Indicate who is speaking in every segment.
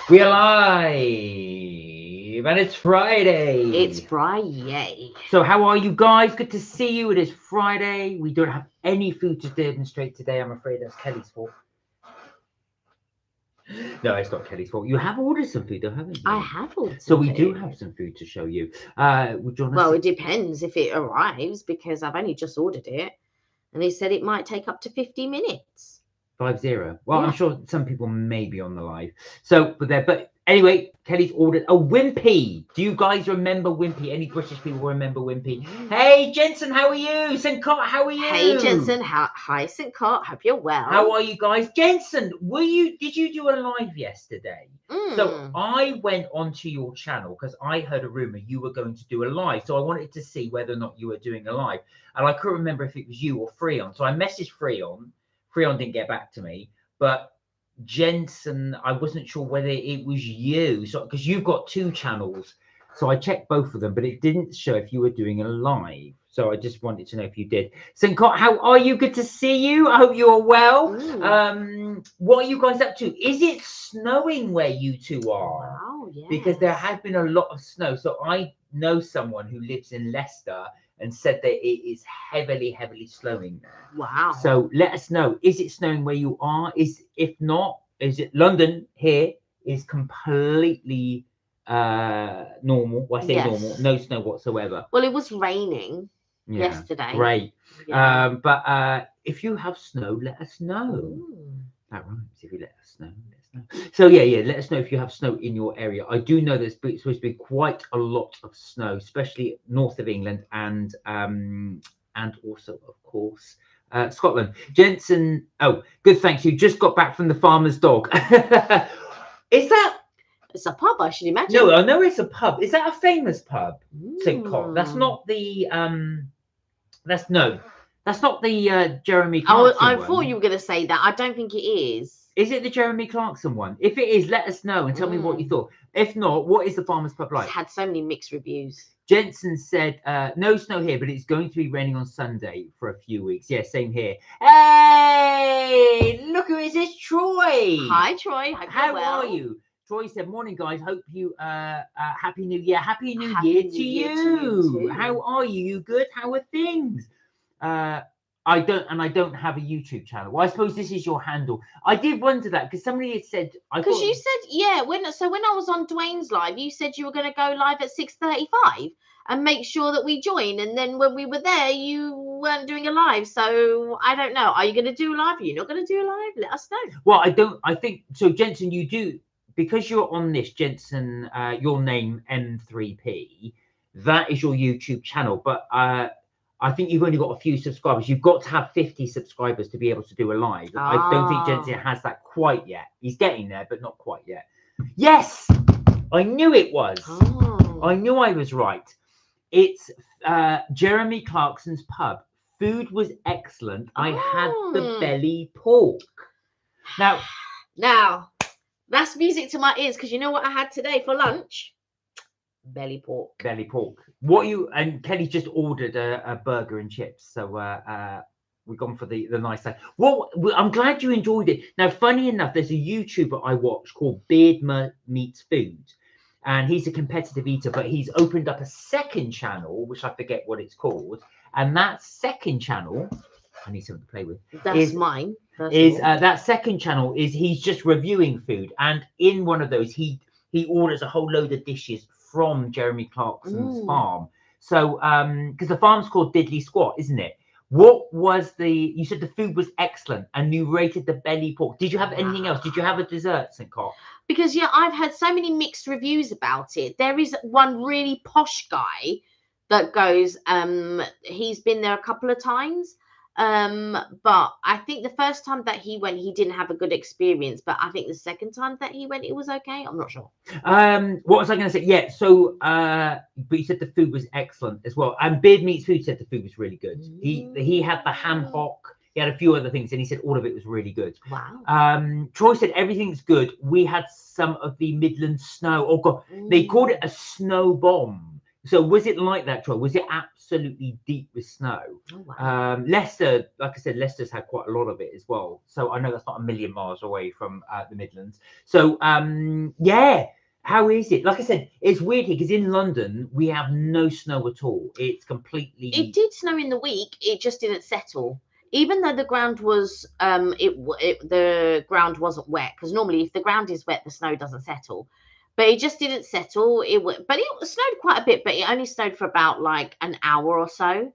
Speaker 1: We are live, and it's Friday.
Speaker 2: It's Fri-yay.
Speaker 1: So how are you guys? Good to see you. It is Friday. We don't have any food to demonstrate today. I'm afraid that's Kelly's fault. No, it's not Kelly's fault. You have ordered some food, though, haven't you?
Speaker 2: I have ordered
Speaker 1: So
Speaker 2: some
Speaker 1: we do
Speaker 2: food.
Speaker 1: have some food to show you. Would you want to
Speaker 2: Well, it depends if it arrives, because I've only just ordered it, and they said it might take up to 50 minutes.
Speaker 1: 50? Well,
Speaker 2: Yeah.
Speaker 1: I'm sure some people may be on the live. So, but anyway, Kelly's ordered a Wimpy. Do you guys remember Wimpy? Any British people remember Wimpy? Hey, Jensen, how are you? St. Cot, how are you?
Speaker 2: Hey, Jensen. Hi, St. Cot. Hope you're well.
Speaker 1: How are you guys? Jensen, did you do a live yesterday? So I went onto your channel because I heard a rumor you were going to do a live. So I wanted to see whether or not you were doing a live. And I couldn't remember if it was you or Fri-yay. So I messaged Fri-yay. Fri-yay didn't get back to me. But Jensen, I wasn't sure whether it was you. So because you've got two channels. So I checked both of them, but it didn't show if you were doing a live. So I just wanted to know if you did. St. Cot, how are you? Good to see you. I hope you're well. What are you guys up to? Is it snowing where you two are?
Speaker 2: Wow, yes.
Speaker 1: Because there has been a lot of snow. So I know someone who lives in Leicester and said that it is heavily snowing there.
Speaker 2: Wow.
Speaker 1: So let us know. Is it snowing where you are? If not, is it London here is completely normal. Well, I say normal, no snow whatsoever.
Speaker 2: Well, it was raining yesterday.
Speaker 1: Great.
Speaker 2: Yeah.
Speaker 1: But if you have snow, let us know. That rhymes. If you let us know, let us know. So yeah, let us know if you have snow in your area. I do know there's supposed to be quite a lot of snow, especially north of England and also, of course, Scotland. Jensen, oh, good, thanks. You just got back from the farmer's dog. Is that?
Speaker 2: It's a pub, I should imagine.
Speaker 1: No, I know it's a pub. Is that a famous pub? St. Cot. That's not the That's not the Jeremy Clarkson
Speaker 2: I
Speaker 1: one.
Speaker 2: thought you were going to say that. I don't think it is.
Speaker 1: Is it the Jeremy Clarkson one? If it is, let us know and tell me what you thought. If not, what is the farmer's pub like?
Speaker 2: It's had so many mixed reviews.
Speaker 1: Jensen said, no snow here, but it's going to be raining on Sunday for a few weeks. Yeah, same here. Hey, look who is this, Troy.
Speaker 2: Hi, Troy.
Speaker 1: How are you? Troy said, morning, guys. Hope you, Happy New Year. Happy New Year to you. How are you? You good? How are things? I don't have a YouTube channel. Well, I suppose this is your handle. I did wonder that because somebody had said.
Speaker 2: Because you said, yeah, when I was on Dwayne's live, you said you were going to go live at 6:35 and make sure that we join. And then when we were there, you weren't doing a live. So I don't know. Are you going to do a live? Are you not going to do a live? Let us know.
Speaker 1: Well, I think so, Jensen. You do. Because you're on this, Jensen, your name M3P, that is your YouTube channel. But I think you've only got a few subscribers. You've got to have 50 subscribers to be able to do a live. I don't think Jensen has that quite yet. He's getting there, but not quite yet. Yes, I knew it was. I knew I was right. It's Jeremy Clarkson's pub. Food was excellent. I had the belly pork.
Speaker 2: Now. That's music to my ears, because you know what I had today for lunch? Belly pork.
Speaker 1: Belly pork. And Kelly just ordered a burger and chips. So we've gone for the nice side. Well, I'm glad you enjoyed it. Now, funny enough, there's a YouTuber I watch called Beard Meets Food. And he's a competitive eater, but he's opened up a second channel, which I forget what it's called. And that second channel, I need something to play with.
Speaker 2: That's mine.
Speaker 1: That second channel is he's just reviewing food, and in one of those he orders a whole load of dishes from Jeremy Clarkson's farm. So because the farm's called Diddley Squat, isn't it? What was you said the food was excellent and you rated the belly pork. Did you have anything else? Did you have a dessert, St. Cot?
Speaker 2: Because I've had so many mixed reviews about it. There is one really posh guy that goes, he's been there a couple of times. But I think the first time that he went, he didn't have a good experience. But I think the second time that he went, it was okay. I'm not sure.
Speaker 1: What was I going to say? Yeah. So, but you said the food was excellent as well. And Beard Meets Food said the food was really good. He had the ham hock. He had a few other things, and he said all of it was really good.
Speaker 2: Wow.
Speaker 1: Troy said everything's good. We had some of the Midland snow. Oh God, they called it a snow bomb. So was it like that, Troy? Was it absolutely deep with snow?
Speaker 2: Oh, wow.
Speaker 1: Leicester, like I said, Leicester's had quite a lot of it as well. So I know that's not a million miles away from the Midlands. So yeah, how is it? Like I said, it's weird here because in London we have no snow at all. It's completely.
Speaker 2: It did snow in the week. It just didn't settle. Even though the ground was the ground wasn't wet, because normally if the ground is wet, the snow doesn't settle. But it just didn't settle. But it snowed quite a bit, but it only snowed for about like an hour or so.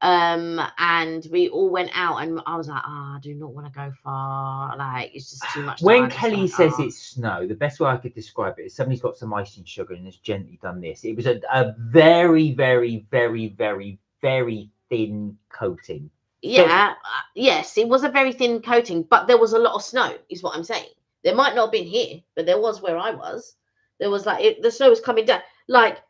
Speaker 2: And we all went out, and I was like, I do not want to go far. Like, it's just too much.
Speaker 1: When Kelly says it's snow, the best way I could describe it is somebody's got some icing sugar and has gently done this. It was a very, very, very, very, very thin coating.
Speaker 2: Yeah, yes, it was a very thin coating, but there was a lot of snow, is what I'm saying. There might not have been here, but there was where I was. There was like the snow was coming down, like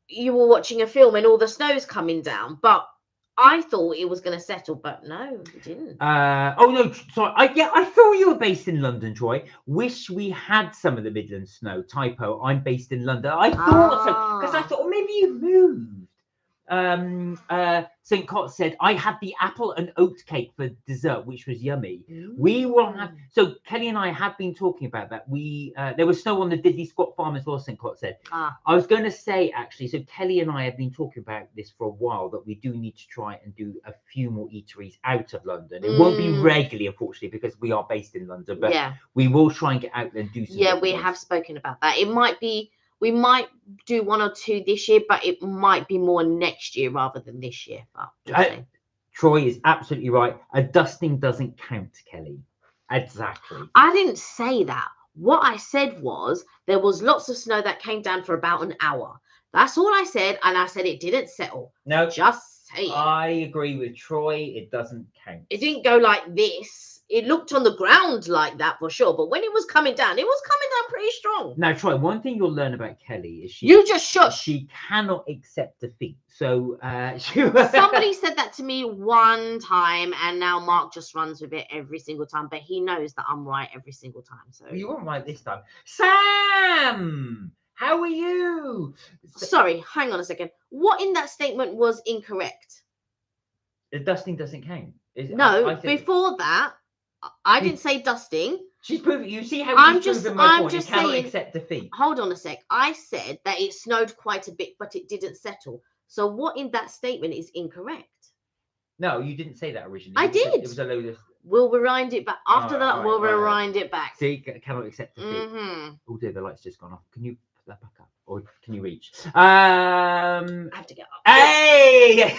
Speaker 2: you were watching a film and all the snow's coming down. But I thought it was going to settle, but no, it didn't.
Speaker 1: Oh no, sorry. I thought you were based in London, Troy. Wish we had some of the Midland snow. Typo. I'm based in London. I thought so because I thought maybe you moved. St. Cot said I had the apple and oat cake for dessert, which was yummy. We will have. So Kelly and I have been talking about that. There was snow on the Diddley Squat Farm as well. St. Cot said. I was going to say actually. So Kelly and I have been talking about this for a while, that we do need to try and do a few more eateries out of London. It won't be regularly, unfortunately, because we are based in London. But we will try and get out there and do some.
Speaker 2: Yeah, we have spoken about that. It might be. We might do 1 or 2 this year, but it might be more next year rather than this year. But
Speaker 1: Troy is absolutely right. A dusting doesn't count, Kelly. Exactly.
Speaker 2: I didn't say that. What I said was there was lots of snow that came down for about an hour. That's all I said, and I said it didn't settle.
Speaker 1: No,
Speaker 2: just saying.
Speaker 1: I agree with Troy. It doesn't count.
Speaker 2: It didn't go like this. It looked on the ground like that for sure, but when it was coming down pretty strong.
Speaker 1: Now, Troy, one thing you'll learn about Kelly is
Speaker 2: you just shush.
Speaker 1: She cannot accept defeat. So
Speaker 2: somebody said that to me one time, and now Mark just runs with it every single time. But he knows that I'm right every single time. So
Speaker 1: you weren't right this time, Sam. How are you?
Speaker 2: Sorry, hang on a second. What in that statement was incorrect?
Speaker 1: The dusting doesn't count.
Speaker 2: No, I before that. I didn't say dusting.
Speaker 1: She's proving. You see how
Speaker 2: I'm
Speaker 1: she's
Speaker 2: just
Speaker 1: proving my point.
Speaker 2: just
Speaker 1: You cannot
Speaker 2: saying,
Speaker 1: accept defeat.
Speaker 2: Hold on a sec. I said that it snowed quite a bit, but it didn't settle. So what in that statement is incorrect?
Speaker 1: No, you didn't say that originally.
Speaker 2: I did.
Speaker 1: It was a load of.
Speaker 2: We'll rewind it back. After that, we'll rewind it back.
Speaker 1: See, cannot accept defeat. Oh dear, the light's just gone off. Can you put that back up, or can you reach? I
Speaker 2: have to get up.
Speaker 1: Hey.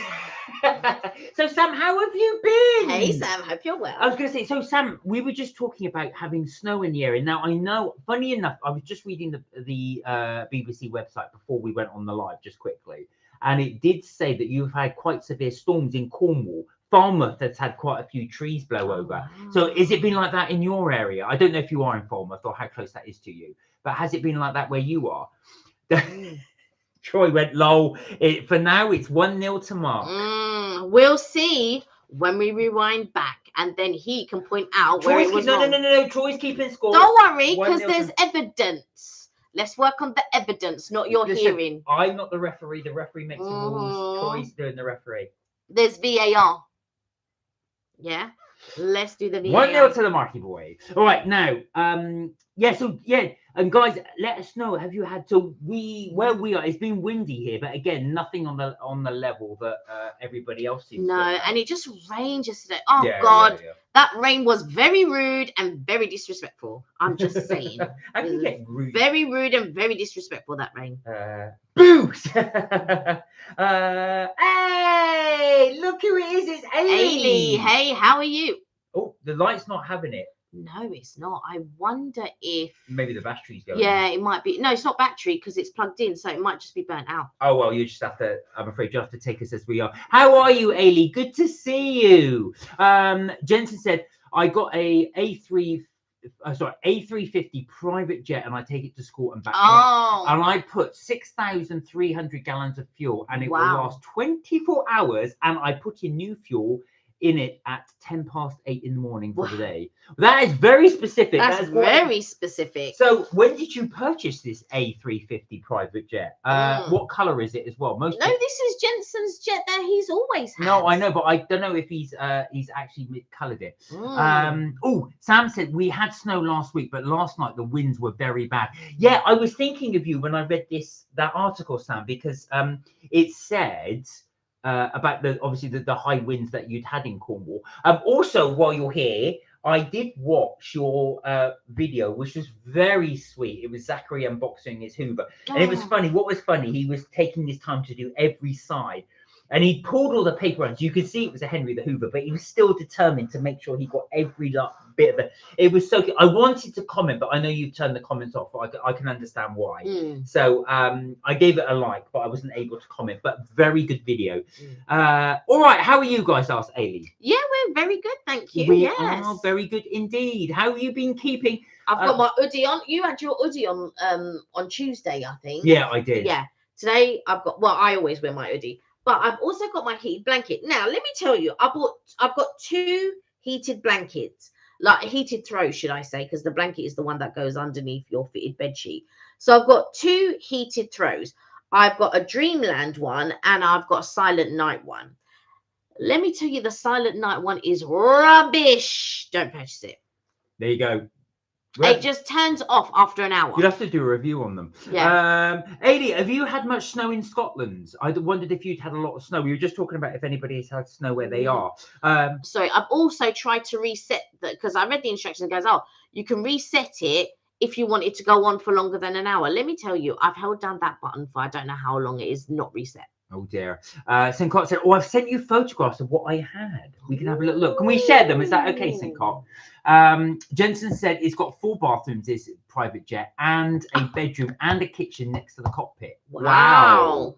Speaker 1: So Sam, how have you been?
Speaker 2: Hey Sam, hope you're well.
Speaker 1: I was going to say, so Sam, we were just talking about having snow in the area. Now I know, funny enough, I was just reading the BBC website before we went on the live, just quickly, and it did say that you've had quite severe storms in Cornwall. Falmouth has had quite a few trees blow over. So has it been like that in your area? I don't know if you are in Falmouth or how close that is to you, but has it been like that where you are? Troy went lol. For now, it's 1-0 to Mark.
Speaker 2: We'll see when we rewind back, and then he can point out where it was wrong.
Speaker 1: No. Troy's keeping score.
Speaker 2: Don't worry, because there's evidence. Let's work on the evidence, not your hearing.
Speaker 1: I'm not the referee. The referee makes the rules. Troy's doing the referee.
Speaker 2: There's VAR. Yeah. Let's do the VAR.
Speaker 1: 1-0 to the Marky boy. All right, now, and guys, let us know. Have you had where we are? It's been windy here, but again, nothing on the level that everybody else seems.
Speaker 2: No, and it just rained yesterday. Oh God, that rain was very rude and very disrespectful. I'm just saying.
Speaker 1: I can get rude.
Speaker 2: Very rude and very disrespectful. That rain.
Speaker 1: Boost! Hey, look who it is! It's Ailey.
Speaker 2: Hey, how are you?
Speaker 1: Oh, the light's not having it.
Speaker 2: No, it's not. I wonder if
Speaker 1: maybe the battery's going.
Speaker 2: Yeah, it might be. No, it's not battery because it's plugged in, so it might just be burnt out.
Speaker 1: Oh well, you just have to. I'm afraid you have to take us as we are. How are you, Ailey? Good to see you. Jensen said I got a A350 private jet, and I take it to school and back. And I put 6,300 gallons of fuel, and it will last 24 hours. And I put in new fuel in it at 8:10 in the morning for the day. That is very specific.
Speaker 2: That's very specific.
Speaker 1: So when did you purchase this A350 private jet? What color is it as well?
Speaker 2: No, this is Jensen's jet that he's always had.
Speaker 1: No, I know, but I don't know if he's actually colored it. Oh, Sam said we had snow last week, but last night the winds were very bad. Yeah, I was thinking of you when I read that article, Sam, because it said about the high winds that you'd had in Cornwall. Also, while you're here, I did watch your video, which was very sweet. It was Zachary unboxing his Hoover, and it was funny. What was funny? He was taking his time to do every side. And he pulled all the paper out. You could see it was a Henry the Hoover, but he was still determined to make sure he got every bit of it. It was so good. I wanted to comment, but I know you've turned the comments off. I can understand why. So I gave it a like, but I wasn't able to comment. But very good video. All right, how are you guys? Asked Ailey.
Speaker 2: Yeah, we're very good, thank you.
Speaker 1: We are very good indeed. How have you been keeping?
Speaker 2: I've got my hoodie on. You had your hoodie on Tuesday, I think.
Speaker 1: Yeah, I did.
Speaker 2: Yeah. Today I've got. Well, I always wear my hoodie. But I've also got my heated blanket. Now, let me tell you, I've got 2 heated blankets, like heated throws, should I say, because the blanket is the one that goes underneath your fitted bed sheet. So I've got 2 heated throws. I've got a Dreamland one and I've got a Silent Night one. Let me tell you, the Silent Night one is rubbish. Don't purchase it.
Speaker 1: There you go.
Speaker 2: It just turns off after an hour.
Speaker 1: You'll have to do a review on them.
Speaker 2: Yeah.
Speaker 1: Ailey, have you had much snow in Scotland? I wondered if you'd had a lot of snow. We were just talking about if anybody has had snow where they are.
Speaker 2: Sorry, I've also tried to reset that because I read the instructions and it goes, oh, you can reset it if you want it to go on for longer than an hour. Let me tell you, I've held down that button for I don't know how long it is not reset.
Speaker 1: Oh dear. St. Cot said, oh, I've sent you photographs of what I had. We can have a little look. Can we share them? Is that okay, St. Cot? Jensen said it's got 4 bathrooms, this private jet, and a bedroom and a kitchen next to the cockpit. Wow.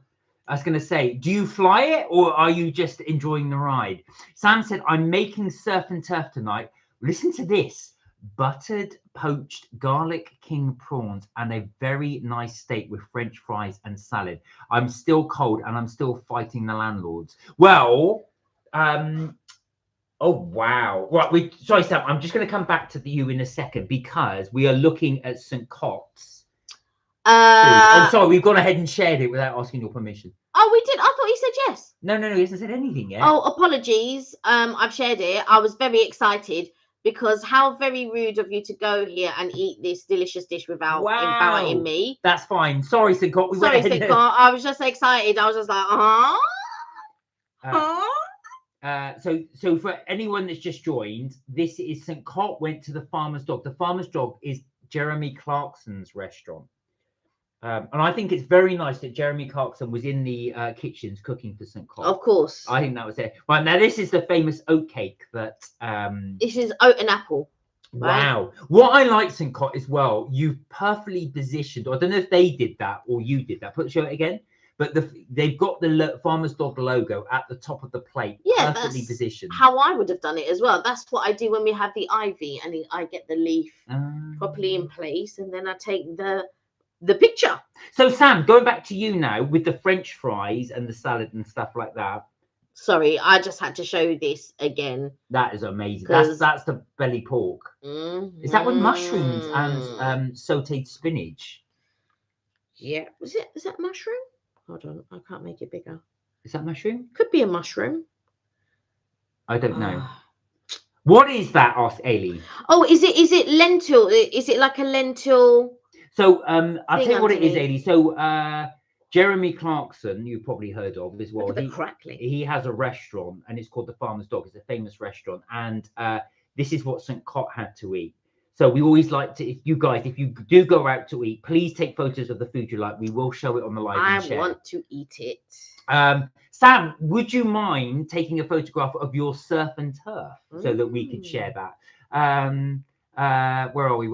Speaker 1: I was going to say, do you fly it or are you just enjoying the ride? Sam said, I'm making surf and turf tonight. Listen to this. Buttered poached garlic king prawns and a very nice steak with French fries and salad. I'm still cold and I'm still fighting the landlords. Well, oh wow. Right, sorry, Sam, I'm just going to come back to you in a second because we are looking at St. Cot's. I'm sorry, we've gone ahead and shared it without asking your permission.
Speaker 2: Oh, we did. I thought he said yes.
Speaker 1: No, he hasn't said anything yet.
Speaker 2: Oh, apologies. I've shared it. I was very excited. Because how very rude of you to go here and eat this delicious dish without inviting me.
Speaker 1: That's fine. Sorry, St. Cot.
Speaker 2: Sorry, St. Cot. I was just excited. I was just like,
Speaker 1: So for anyone that's just joined, this is St. Cot went to the Farmer's Dog. The Farmer's Dog is Jeremy Clarkson's restaurant. And I think it's very nice that Jeremy Clarkson was in the kitchens cooking for St. Cot.
Speaker 2: Of course.
Speaker 1: I think that was it. Right, now this is the famous oat cake that...
Speaker 2: This is oat and apple.
Speaker 1: Right? Wow. What I like, St. Cot, as well, you've perfectly positioned, I don't know if they did that or you did that. Show it again. But they've got the Farmer's Dog logo at the top of the plate.
Speaker 2: Yeah,
Speaker 1: perfectly positioned.
Speaker 2: How I would have done it as well. That's what I do when we have the ivy and I get the leaf properly in place. And then I take the picture. So
Speaker 1: Sam, going back to you now with the French fries and the salad and stuff like that.
Speaker 2: Sorry, I just had to show this again.
Speaker 1: That is amazing. That's the belly pork. Is that with mushrooms and sauteed spinach?
Speaker 2: Yeah. Is that mushroom? Hold on, I can't make it bigger.
Speaker 1: Is that mushroom?
Speaker 2: Could be a mushroom.
Speaker 1: I don't know. What is that? Asked Ailey.
Speaker 2: Oh, is it lentil? Is it like a lentil?
Speaker 1: So I'll tell you what it is, Ailey. So Jeremy Clarkson, you've probably heard of as well. He has a restaurant and it's called the Farmer's Dog. It's a famous restaurant. And this is what St. Cot had to eat. So we always like to, if you do go out to eat, please take photos of the food you like. We will show it on the live.
Speaker 2: I want to eat it.
Speaker 1: Sam, would you mind taking a photograph of your surf and turf so that we could share that? Where are we?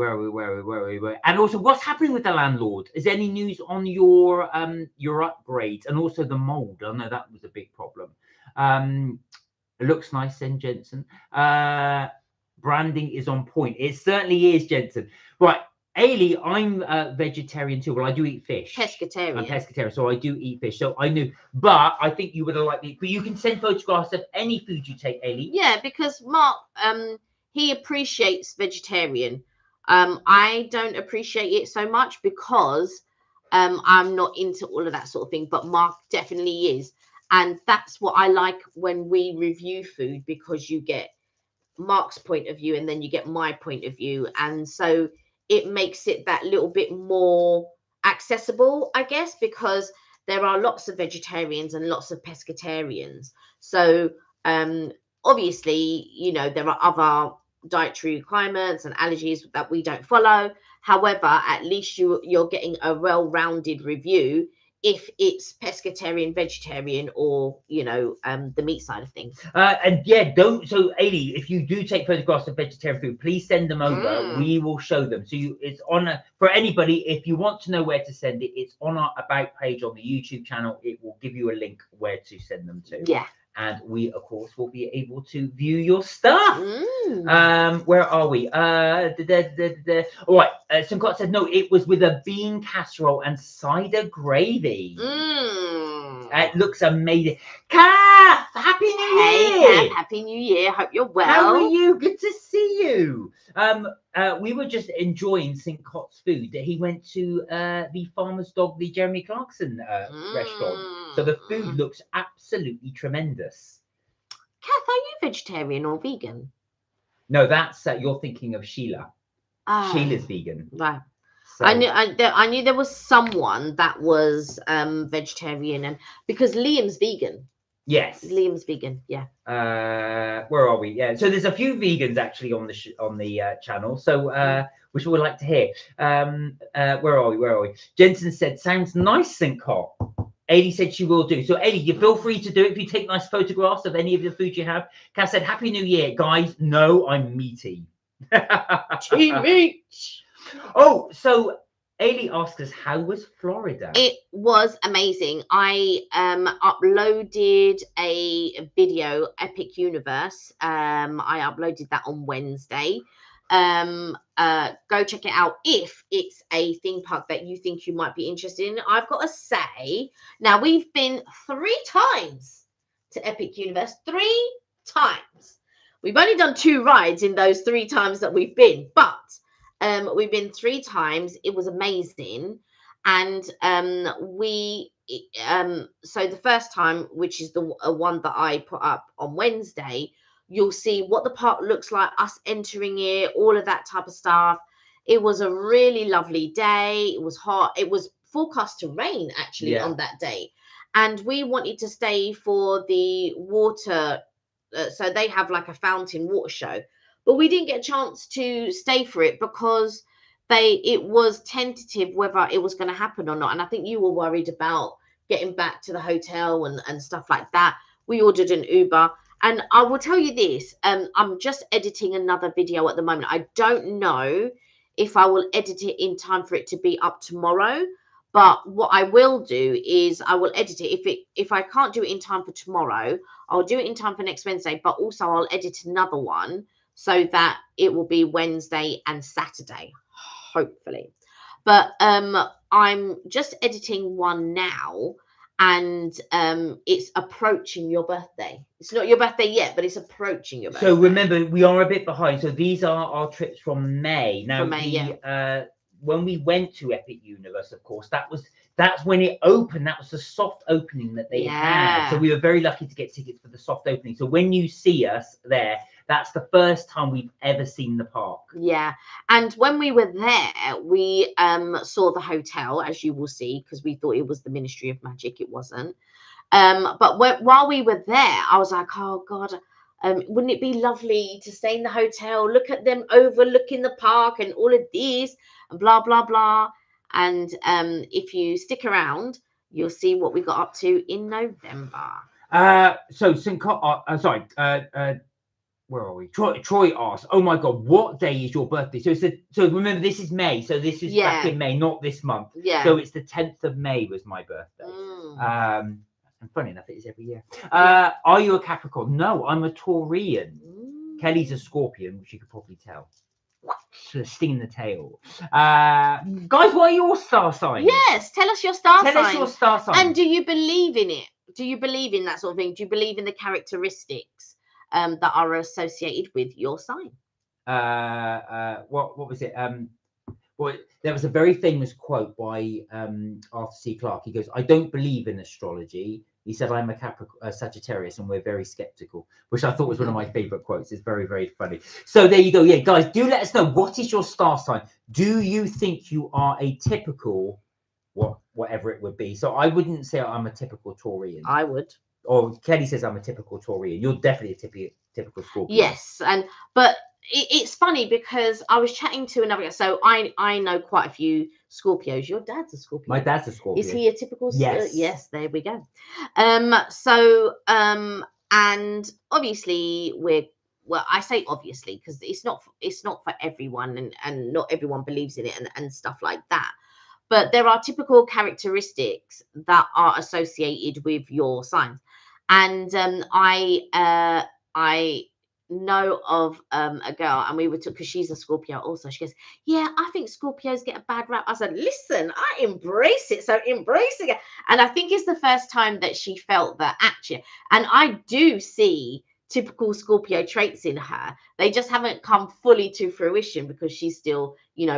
Speaker 1: And also, what's happening with the landlord? Is there any news on your upgrades and also the mold? I know that was a big problem. It looks nice, then, Jensen. Branding is on point. It certainly is, Jensen. Right. Ailey, I'm vegetarian too. Well, I do eat fish.
Speaker 2: Pescatarian.
Speaker 1: I'm pescatarian, so I do eat fish. So I knew, but I think you would have liked it. But you can send photographs of any food you take, Ailey.
Speaker 2: Yeah, because Mark, he appreciates vegetarian. I don't appreciate it so much because I'm not into all of that sort of thing, but Mark definitely is. And that's what I like when we review food, because you get Mark's point of view and then you get my point of view. And so it makes it that little bit more accessible, I guess, because there are lots of vegetarians and lots of pescatarians. So obviously, you know, there are other dietary requirements and allergies that we don't follow. However, at least you're getting a well-rounded review if it's pescatarian, vegetarian, or, you know, the meat side of things.
Speaker 1: And yeah, so Ailey, if you do take photographs of vegetarian food, please send them over. We will show them. So it's on for anybody. If you want to know where to send it, it's on our about page on the YouTube channel. It will give you a link where to send them to.
Speaker 2: Yeah.
Speaker 1: And we, of course, will be able to view your stuff. Where are we? All right. Simcott said, no, it was with a bean casserole and cider gravy. It looks amazing. Kath, Happy New Year.
Speaker 2: Hey, Kath, Happy New Year. Hope you're well.
Speaker 1: How are you? Good to see you. We were just enjoying Simcott's food. He went to the Farmer's Dog, the Jeremy Clarkson restaurant. So the food looks absolutely tremendous.
Speaker 2: Kath, are you vegetarian or vegan?
Speaker 1: No, that's you're thinking of Sheila. Sheila's vegan.
Speaker 2: Right.
Speaker 1: So.
Speaker 2: I knew there was someone that was vegetarian, and because Liam's vegan.
Speaker 1: Yes.
Speaker 2: Liam's vegan. Yeah.
Speaker 1: Where are we? Yeah. So there's a few vegans actually on the channel. So which we would like to hear. Where are we? Jensen said, "Sounds nice, Simcott." Ailey said she will do. So Ailey, you feel free to do it if you take nice photographs of any of the food you have. Cass said, "Happy New Year, guys." No, I'm meaty.
Speaker 2: Team meat.
Speaker 1: Oh, so Ailey asked us, how was Florida?
Speaker 2: It was amazing. I uploaded a video, Epic Universe. I uploaded that on Wednesday. Go check it out if it's a theme park that you think you might be interested in. I've got to say, now we've been 3 times to Epic Universe. 3 times. We've only done 2 rides in those 3 times that we've been, but we've been 3 times. It was amazing. And so the first time, which is the one that I put up on Wednesday, you'll see what the park looks like, us entering it, all of that type of stuff. It was a really lovely day. It was hot. It was forecast to rain actually on that day. And we wanted to stay for the water. So they have like a fountain water show, but we didn't get a chance to stay for it because it was tentative whether it was going to happen or not. And I think you were worried about getting back to the hotel and stuff like that. We ordered an Uber. And I will tell you this, I'm just editing another video at the moment. I don't know if I will edit it in time for it to be up tomorrow. But what I will do is I will edit it. If I can't do it in time for tomorrow, I'll do it in time for next Wednesday. But also I'll edit another one so that it will be Wednesday and Saturday, hopefully. But I'm just editing one now. And it's approaching your birthday. It's not your birthday yet, but it's approaching your birthday.
Speaker 1: So remember, we are a bit behind. So these are our trips from May. Now, when we went to Epic Universe, of course, that's when it opened. That was the soft opening that they had. So we were very lucky to get tickets for the soft opening. So when you see us there, that's the first time we've ever seen the park. Yeah.
Speaker 2: And when we were there, we saw the hotel, as you will see, because we thought it was the Ministry of Magic. It wasn't. But while we were there, I was like, oh, God, wouldn't it be lovely to stay in the hotel, look at them overlooking the park and all of this and blah, blah, blah. And if you stick around, you'll see what we got up to in November.
Speaker 1: So, where are we? Troy asked, oh my God, what day is your birthday? So remember, this is May. So this is back in May, not this month.
Speaker 2: Yeah.
Speaker 1: So it's the 10th of May was my birthday. And funny enough, it is every year. Are you a Capricorn? No, I'm a Taurian. Kelly's a Scorpion, which you could probably tell. sting in the tail. Guys, what are your star signs?
Speaker 2: Yes, tell us your star sign.
Speaker 1: Tell us your star sign.
Speaker 2: And do you believe in it? Do you believe in that sort of thing? Do you believe in the characteristics that are associated with your sign?
Speaker 1: What was it? Well, there was a very famous quote by Arthur C. Clarke. He goes, "I don't believe in astrology." He said, "I'm a Sagittarius, and we're very skeptical," which I thought was one of my favorite quotes. It's very, very funny. So there you go. Yeah, guys, do let us know, what is your star sign? Do you think you are a typical, whatever it would be? So I wouldn't say I'm a typical Taurian.
Speaker 2: I would.
Speaker 1: Or Kelly says I'm a typical Taurian. You're definitely a typical Scorpio.
Speaker 2: Yes, but it's funny because I was chatting to another guy. So I know quite a few Scorpios. Your dad's a Scorpio.
Speaker 1: My dad's a Scorpio.
Speaker 2: Is he a typical?
Speaker 1: Yes.
Speaker 2: Yes. There we go. And obviously I say obviously because it's not for everyone, and not everyone believes in it and stuff like that. But there are typical characteristics that are associated with your signs. And I know of a girl, and we were because she's a Scorpio also. She goes, "Yeah, I think Scorpios get a bad rap." I said, "Listen, I embrace it, so embrace it." And I think it's the first time that she felt that actually, and I do see typical Scorpio traits in her. They just haven't come fully to fruition because she's still,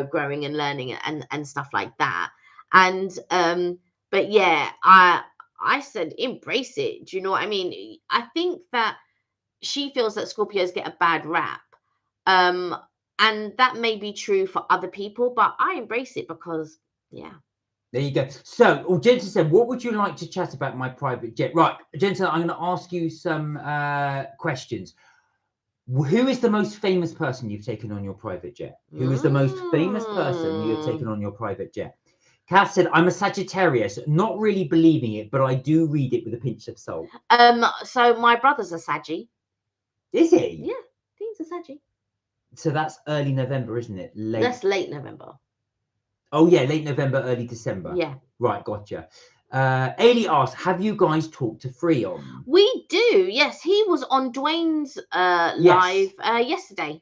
Speaker 2: growing and learning and stuff like that. And but yeah, I said embrace it. Do you know what I mean? I think that she feels that Scorpios get a bad rap. And that may be true for other people, but I embrace it because, yeah.
Speaker 1: There you go. So, Jensen said, what would you like to chat about my private jet? Right, Jensen, I'm going to ask you some questions. Who is the most famous person you've taken on your private jet? Who is the most famous person you have taken on your private jet? Kath said, I'm a Sagittarius, not really believing it, but I do read it with a pinch of salt.
Speaker 2: So my brother's a Saggy.
Speaker 1: Is he?
Speaker 2: Yeah, he's a Saggy.
Speaker 1: So that's early November, isn't it?
Speaker 2: That's late November.
Speaker 1: Oh, yeah, late November, early December.
Speaker 2: Yeah.
Speaker 1: Right, gotcha. Ailey asked, have you guys talked to Fri-yay?
Speaker 2: We do, yes. He was on Dwayne's live yesterday.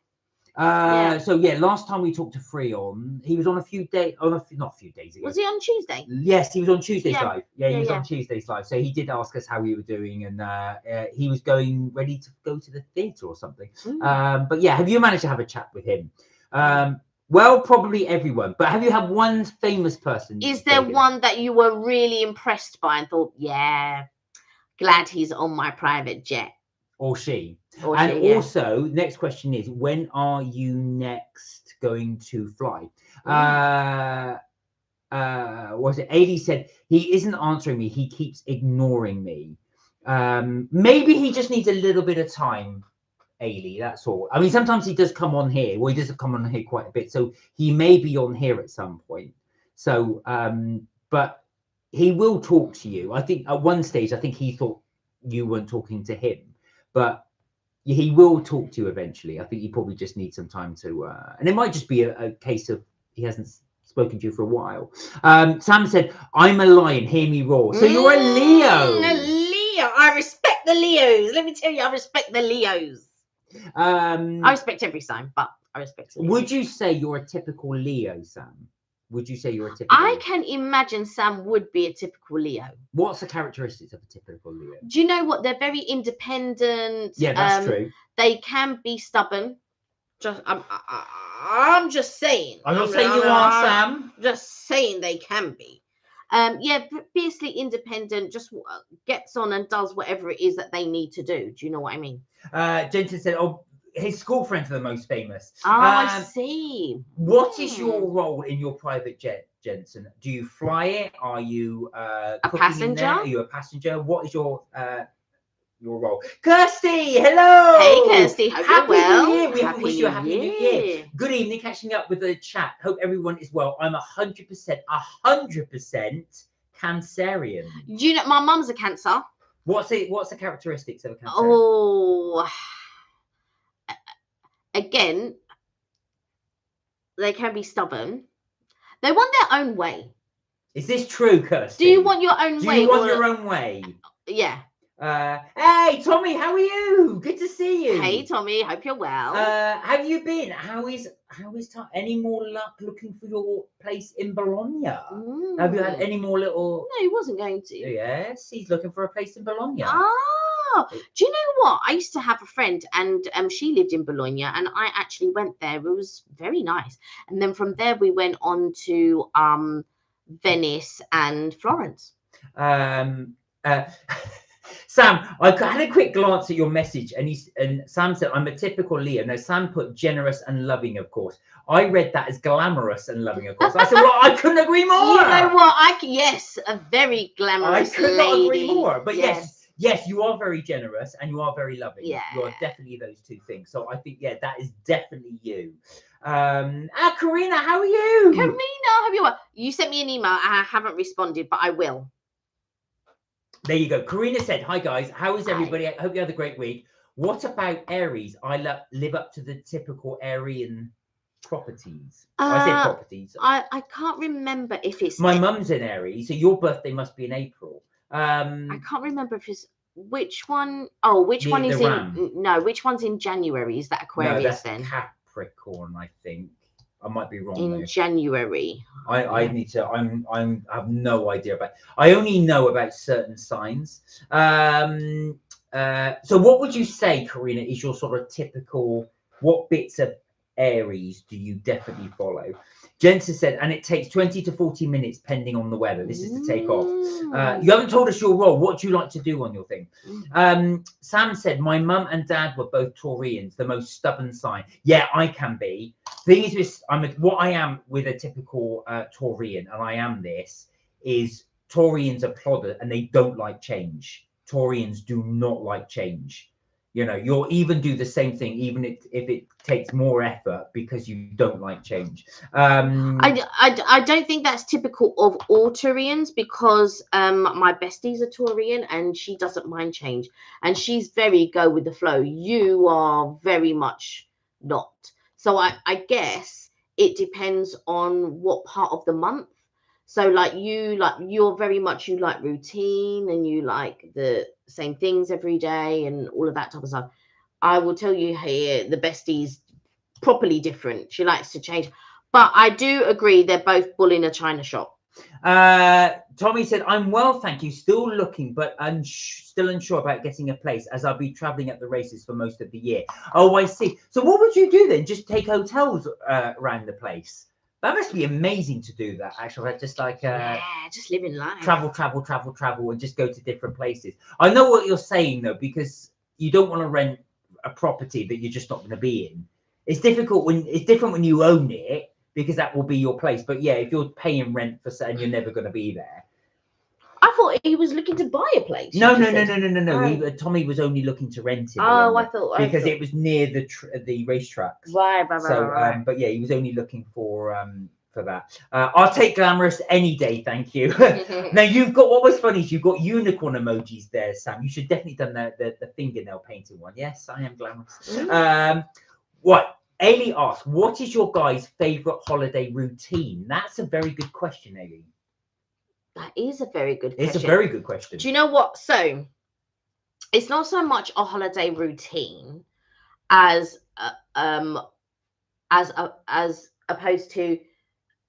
Speaker 1: So yeah, last time we talked to Fri-yay, he was on a few days, not a few days ago.
Speaker 2: Was he on Tuesday?
Speaker 1: Yes, he was on Tuesday's live. Yeah, he was on Tuesday's live. So he did ask us how we were doing, and he was ready to go to the theatre or something. But yeah, have you managed to have a chat with him? Well, probably everyone. But have you had one famous person?
Speaker 2: Is there one that you were really impressed by and thought, yeah, glad he's on my private jet?
Speaker 1: Or she. Also, next question is, when are you next going to fly? Was it Ailey said, he isn't answering me. He keeps ignoring me. Maybe he just needs a little bit of time. Ailey, that's all. I mean, sometimes he does come on here. Well, he does come on here quite a bit, so he may be on here at some point. So, but he will talk to you. I think at one stage, I think he thought you weren't talking to him, but he will talk to you eventually. I think you probably just need some time to, and it might just be a case of he hasn't spoken to you for a while. Sam said, "I'm a lion. Hear me roar." So you're a Leo.
Speaker 2: A Leo. I respect the Leos. Let me tell you, I respect the Leos. I respect every sign, but I respect Leo.
Speaker 1: Would you say you're a typical Leo, Sam? Would you say you're a typical
Speaker 2: I can imagine Sam would be a typical Leo.
Speaker 1: What's the characteristics of a typical Leo?
Speaker 2: Do you know what? They're very independent.
Speaker 1: Yeah, that's true.
Speaker 2: They can be stubborn. I'm just saying.
Speaker 1: I'm not saying you are, Sam.
Speaker 2: Just saying they can be. Fiercely independent, just gets on and does whatever it is that they need to do. Do you know what I mean?
Speaker 1: Jensen said, his school friends are the most famous.
Speaker 2: I see.
Speaker 1: What is your role in your private jet, Jensen? Do you fly it? Are you
Speaker 2: a passenger?
Speaker 1: Are you a passenger? What is your role? Kirsty, hello.
Speaker 2: Hey, Kirsty. Hope
Speaker 1: happy
Speaker 2: you're well.
Speaker 1: New Year. We wish you a happy New Year. Good evening. Catching up with the chat. Hope everyone is well. I'm 100% Cancerian.
Speaker 2: Do you know my mum's a Cancer?
Speaker 1: What's the characteristics of a Cancer?
Speaker 2: Oh, again, they can be stubborn. They want their own way.
Speaker 1: Is this true, Kirsty?
Speaker 2: Do you want your own way?
Speaker 1: Do you want your own way?
Speaker 2: Yeah.
Speaker 1: Hey, Tommy, how are you? Good to see you.
Speaker 2: Hey, Tommy, hope you're well.
Speaker 1: Have you been? How is any more luck looking for your place in Bologna? Have you had any more little?
Speaker 2: No, he wasn't going to.
Speaker 1: Yes, he's looking for a place in Bologna.
Speaker 2: Oh, do you know what? I used to have a friend, and she lived in Bologna, and I actually went there. It was very nice. And then from there, we went on to Venice and Florence.
Speaker 1: Sam, I had a quick glance at your message, and Sam said, "I'm a typical Leo." Now, Sam put generous and loving, of course. I read that as glamorous and loving, of course. I said, "Well, I couldn't agree more."
Speaker 2: You know what? Yes, a very glamorous
Speaker 1: I could
Speaker 2: lady.
Speaker 1: not agree more. But yes, you are very generous and you are very loving.
Speaker 2: Yeah,
Speaker 1: you are definitely those two things. So I think that is definitely you. Karina, how are you?
Speaker 2: Karina, have you? You sent me an email. I haven't responded, but I will.
Speaker 1: There you go. Karina said, "Hi guys, how is everybody? I hope you had a great week. What about Aries? I live up to the typical Arian properties." I say properties.
Speaker 2: I can't remember if it's.
Speaker 1: My mum's in Aries, so your birthday must be in April.
Speaker 2: I can't remember if it's which one. Oh, which one is in? No, which one's in January? Is that Aquarius?
Speaker 1: No, that's
Speaker 2: then
Speaker 1: Capricorn, I think. I might be wrong.
Speaker 2: In January.
Speaker 1: I need to. I have no idea about. I only know about certain signs. So what would you say, Karina, is your sort of typical? What bits of Aries do you definitely follow? Jensen said, and it takes 20 to 40 minutes depending on the weather. This is to take off. You haven't told us your role. What do you like to do on your thing? Sam said, my mum and dad were both Taurians, the most stubborn sign. Yeah, I can be. Thing is, what I am with a typical Taurian, and I am this, is Taurians are plodders and they don't like change. Taurians do not like change. You know, you'll even do the same thing, even if it takes more effort, because you don't like change.
Speaker 2: I don't think that's typical of all Taurians, because my bestie's a Taurian and she doesn't mind change, and she's very go with the flow. You are very much not. So I guess it depends on what part of the month. So you're very much, you like routine and you like the same things every day and all of that type of stuff. I will tell you here, the bestie's properly different. She likes to change. But I do agree they're both bull in a china shop.
Speaker 1: Tommy said, I'm well, thank you. Still looking, but I'm still unsure about getting a place, as I'll be traveling at the races for most of the year. Oh, I see. So what would you do then? Just take hotels around the place? That must be amazing to do that, actually. Just like
Speaker 2: just living life.
Speaker 1: Travel, and just go to different places. I know what you're saying, though, because you don't want to rent a property that you're just not going to be in. It's difficult it's different when you own it, because that will be your place. But yeah, if you're paying rent for and you're never going to be there.
Speaker 2: I thought he was looking to buy a place.
Speaker 1: No. Tommy was only looking to rent it.
Speaker 2: Oh, I thought
Speaker 1: because it was near the racetracks.
Speaker 2: Right.
Speaker 1: But yeah, he was only looking for that. I'll take glamorous any day, thank you. Now you've got, what was funny is you've got unicorn emojis there, Sam. You should definitely done the fingernail painting one. Yes, I am glamorous. What? Ailey asks, what is your guys' favourite holiday routine? That's a very good question, Ailey.
Speaker 2: That is a very good question.
Speaker 1: It's a very good question.
Speaker 2: Do you know what? So it's not so much a holiday routine as opposed to,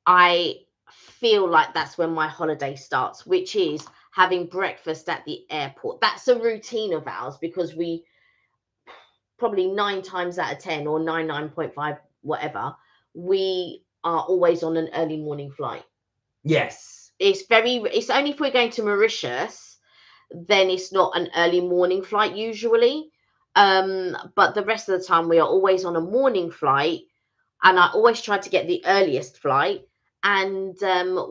Speaker 2: I feel like that's when my holiday starts, which is having breakfast at the airport. That's a routine of ours, because we probably 9 times out of 10 or 9.5 whatever, we are always on an early morning flight.
Speaker 1: Yes.
Speaker 2: It's only if we're going to Mauritius, then it's not an early morning flight usually. But the rest of the time we are always on a morning flight, and I always try to get the earliest flight, and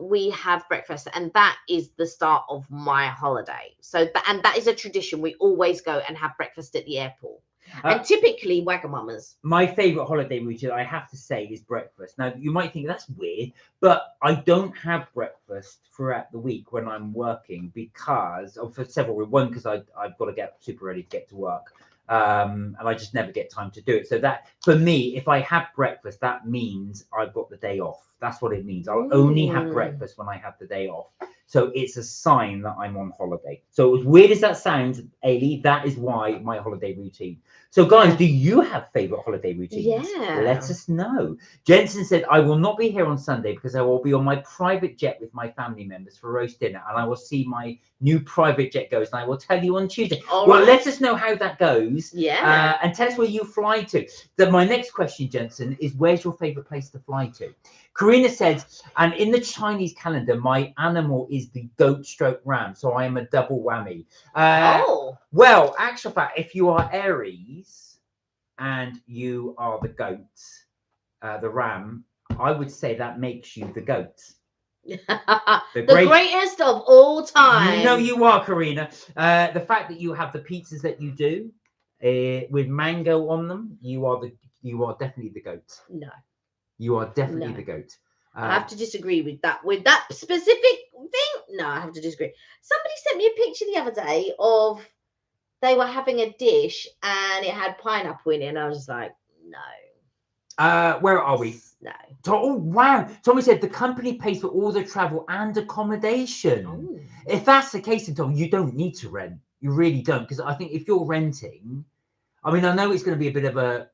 Speaker 2: we have breakfast, and that is the start of my holiday. So that is a tradition. We always go and have breakfast at the airport. And typically Wagamama's.
Speaker 1: My favourite holiday routine, I have to say, is breakfast. Now, you might think that's weird, but I don't have breakfast throughout the week when I'm working, because for several reasons. One, because I've got to get super ready to get to work, and I just never get time to do it. So that, for me, if I have breakfast, that means I've got the day off. That's what it means. I'll only have breakfast when I have the day off. So it's a sign that I'm on holiday. So as weird as that sounds, Ailey, that is why my holiday routine. So guys, do you have favorite holiday routines?
Speaker 2: Yeah.
Speaker 1: Let us know. Jensen said, I will not be here on Sunday because I will be on my private jet with my family members for roast dinner, and I will see my new private jet goes, and I will tell you on Tuesday. Let us know how that goes.
Speaker 2: Yeah.
Speaker 1: And tell us where you fly to. My next question, Jensen, is where's your favorite place to fly to? Karina said, and in the Chinese calendar, my animal is the goat stroke ram, so I am a double whammy. Well, actual fact, if you are Aries and you are the goat, the ram, I would say that makes you the goat.
Speaker 2: the greatest of all time.
Speaker 1: You know you are, Karina. The fact that you have the pizzas that you do with mango on them, you are definitely the goat.
Speaker 2: No.
Speaker 1: You are definitely the goat.
Speaker 2: I have to disagree with that. With that specific thing, no, I have to disagree. Somebody sent me a picture the other day of they were having a dish and it had pineapple in it, and I was just like, no.
Speaker 1: Where are we?
Speaker 2: No.
Speaker 1: Oh wow! Tommy said the company pays for all the travel and accommodation.
Speaker 2: Oh.
Speaker 1: If that's the case, then Tom, you don't need to rent. You really don't, because I think if you're renting, I mean, I know it's going to be a bit of a.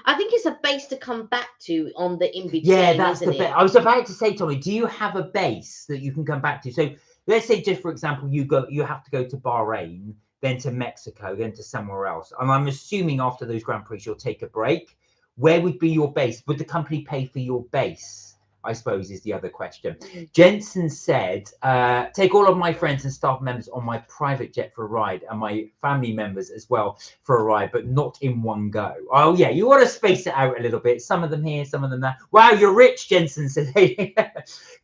Speaker 2: I think it's a base to come back to on the in between.
Speaker 1: Yeah, that's the bit. I was about to say, Tommy, do you have a base that you can come back to? So let's say, just for example, you have to go to Bahrain, then to Mexico, then to somewhere else. And I'm assuming after those Grand Prix, you'll take a break. Where would be your base? Would the company pay for your base? I suppose is the other question. Jensen said, take all of my friends and staff members on my private jet for a ride, and my family members as well for a ride, but not in one go. Oh yeah, you want to space it out a little bit. Some of them here, some of them there. Wow, you're rich, Jensen said.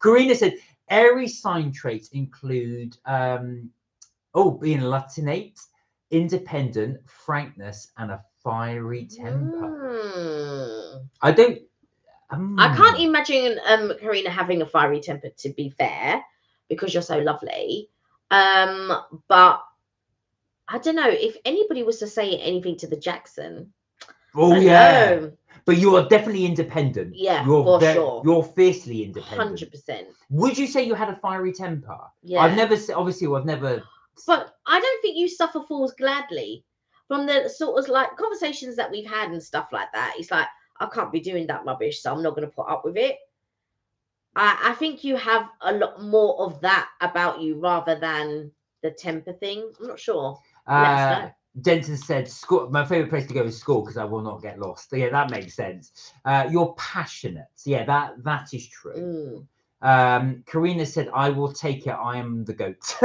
Speaker 1: Karina said, Aries sign traits include being Latinate, independent, frankness, and a fiery temper. I don't.
Speaker 2: I can't imagine Karina having a fiery temper, to be fair, because you're so lovely. But I don't know if anybody was to say anything to the Jackson.
Speaker 1: Oh yeah. But you are definitely independent.
Speaker 2: Yeah, for sure.
Speaker 1: You're fiercely independent.
Speaker 2: 100%.
Speaker 1: Would you say you had a fiery temper?
Speaker 2: Yeah.
Speaker 1: I've never.
Speaker 2: But I don't think you suffer fools gladly. From the sort of like conversations that we've had and stuff like that, it's like, I can't be doing that rubbish, so I'm not going to put up with it. I think you have a lot more of that about you rather than the temper thing. I'm not sure. Let us know.
Speaker 1: Denton said, "School. My favorite place to go is school because I will not get lost." So, yeah, that makes sense. You're passionate. Yeah, that is true. Karina said, "I will take it. I am the goat."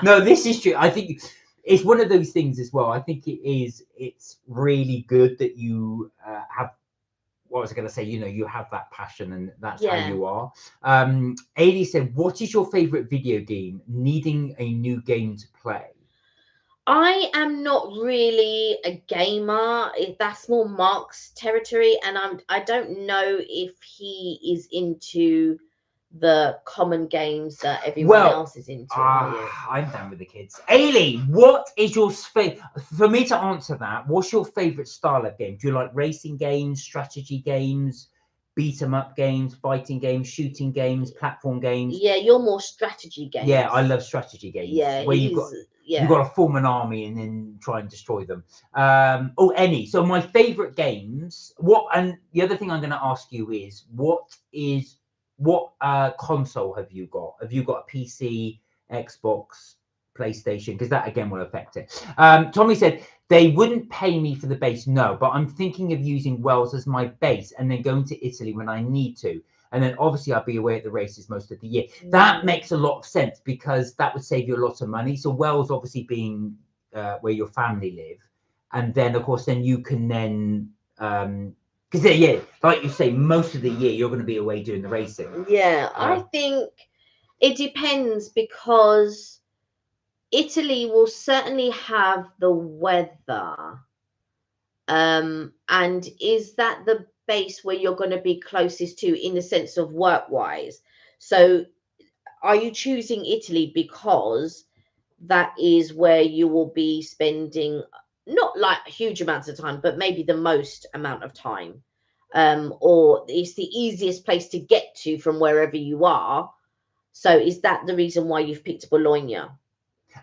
Speaker 1: No, this is true. I think it's one of those things as well. I think it's really good that you have. What was I going to say? You have that passion, and that's how you are. Ailey said, "What is your favorite video game? Needing a new game to play."
Speaker 2: I am not really a gamer. That's more Mark's territory, and I don't know if he is into the common games that everyone else is into.
Speaker 1: I'm down with the kids. Ailey, what is your favorite? For me to answer that, what's your favorite style of game? Do you like racing games, strategy games, beat 'em up games, fighting games, shooting games, platform games?
Speaker 2: Yeah, you're more strategy games.
Speaker 1: Yeah, I love strategy games.
Speaker 2: Yeah,
Speaker 1: where you've got to form an army and then try and destroy them. So my favorite games. And the other thing I'm going to ask you is what console have you got? Have you got a PC, Xbox, PlayStation? Because that again will affect it. Tommy said they wouldn't pay me for the base. No, but I'm thinking of using Wales as my base and then going to Italy when I need to. And then obviously I'll be away at the races most of the year. That makes a lot of sense because that would save you a lot of money. So Wales obviously being where your family live. And then of course then you can then because like you say, most of the year you're going to be away doing the racing.
Speaker 2: Yeah, I think it depends because Italy will certainly have the weather. And is that the base where you're going to be closest to in the sense of work-wise? So are you choosing Italy because that is where you will be spending not like huge amounts of time, but maybe the most amount of time? or it's the easiest place to get to from wherever you are. So is that the reason why you've picked Bologna?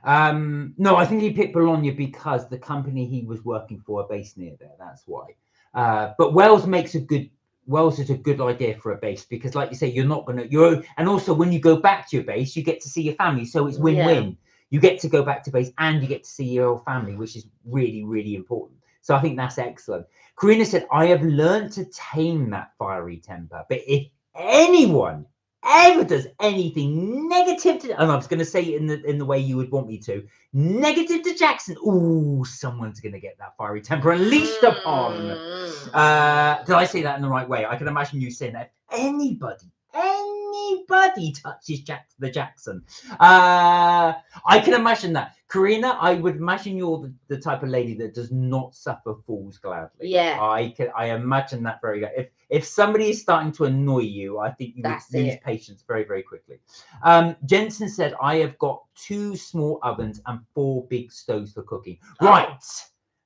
Speaker 1: No, I think he picked Bologna because the company he was working for are based near there. That's why. But Wales is a good idea for a base because, like you say, and also when you go back to your base, you get to see your family. So it's win-win. Yeah. You get to go back to base and you get to see your family, which is really, really important. So I think that's excellent. Karina said, I have learned to tame that fiery temper, but if anyone ever does anything negative to, and I was going to say it in the way you would want me to, negative to Jackson, ooh, someone's going to get that fiery temper unleashed upon. Did I say that in the right way? I can imagine you saying that. If anybody touches the Jackson, I can imagine that. Karina, I would imagine you're the type of lady that does not suffer fools gladly.
Speaker 2: Yeah.
Speaker 1: I imagine that very good. If somebody is starting to annoy you, I think you would lose patience very, very quickly. Jensen said, I have got 2 small ovens and 4 big stoves for cooking. Oh. Right.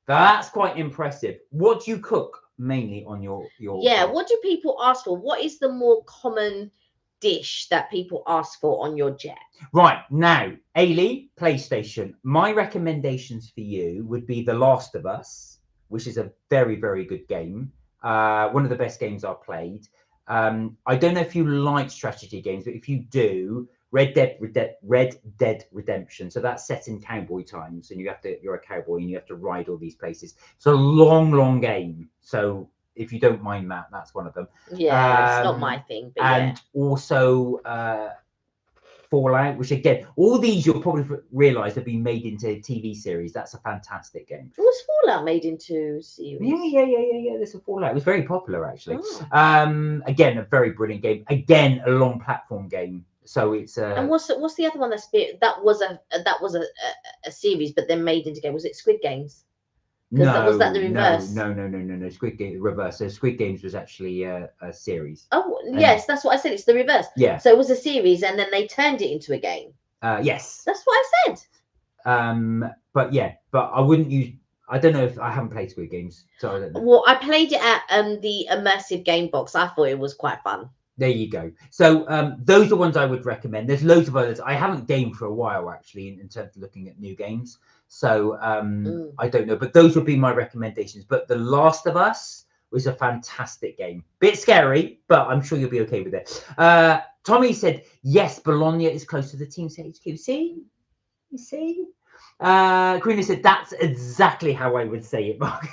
Speaker 1: That's quite impressive. What do you cook mainly on your
Speaker 2: what do people ask for? What is the more common dish that people ask for on your jet?
Speaker 1: Right, now, Ailey, PlayStation, my recommendations for you would be The Last of Us, which is a very, very good game. One of the best games I've played. I don't know if you like strategy games, but if you do, Red Dead Redemption. So that's set in cowboy times, and you're a cowboy and you have to ride all these places. It's a long game. So if you don't mind that, that's one of them.
Speaker 2: Yeah, it's not my thing. But
Speaker 1: and also Fallout, which again, all these you'll probably realise have been made into TV series. That's a fantastic game.
Speaker 2: Was Fallout made into series?
Speaker 1: Yeah. There's a Fallout. It was very popular actually. Oh. Again, a very brilliant game. Again, a long platform game. So it's
Speaker 2: and what's the other one that was a series but then made into game? Was it Squid Games? Was that the reverse?
Speaker 1: No. Squid Game reverse. So Squid Games was actually a series.
Speaker 2: Oh yes, that's what I said. It's the reverse.
Speaker 1: Yeah.
Speaker 2: So it was a series and then they turned it into a game.
Speaker 1: Yes.
Speaker 2: That's what I
Speaker 1: said. But I wouldn't use. I don't know if I haven't played Squid Games, so I don't know.
Speaker 2: Well, I played it at the immersive game box. I thought it was quite fun.
Speaker 1: There you go. So those are ones I would recommend. There's loads of others. I haven't gamed for a while actually in terms of looking at new games. So I don't know, but those would be my recommendations. But The Last of Us was a fantastic game. Bit scary, but I'm sure you'll be okay with it. Tommy said, yes, Bologna is close to the team's HQ. See? You see? Karina said, that's exactly how I would say it, Mark.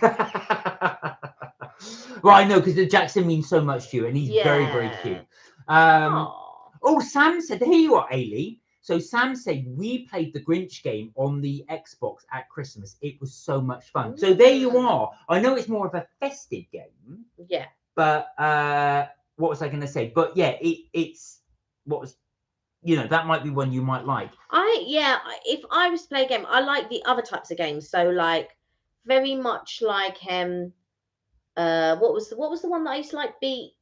Speaker 1: Well, I know, because the Jackson means so much to you, and he's very, very cute. Sam said, here you are, Ailey. So Sam said, we played the Grinch game on the Xbox at Christmas. It was so much fun. So there you are. I know it's more of a festive game.
Speaker 2: Yeah.
Speaker 1: But what was I going to say? But yeah, that might be one you might like.
Speaker 2: If I was to play a game, I like the other types of games. So like very much like what was the one that I used to like? Beat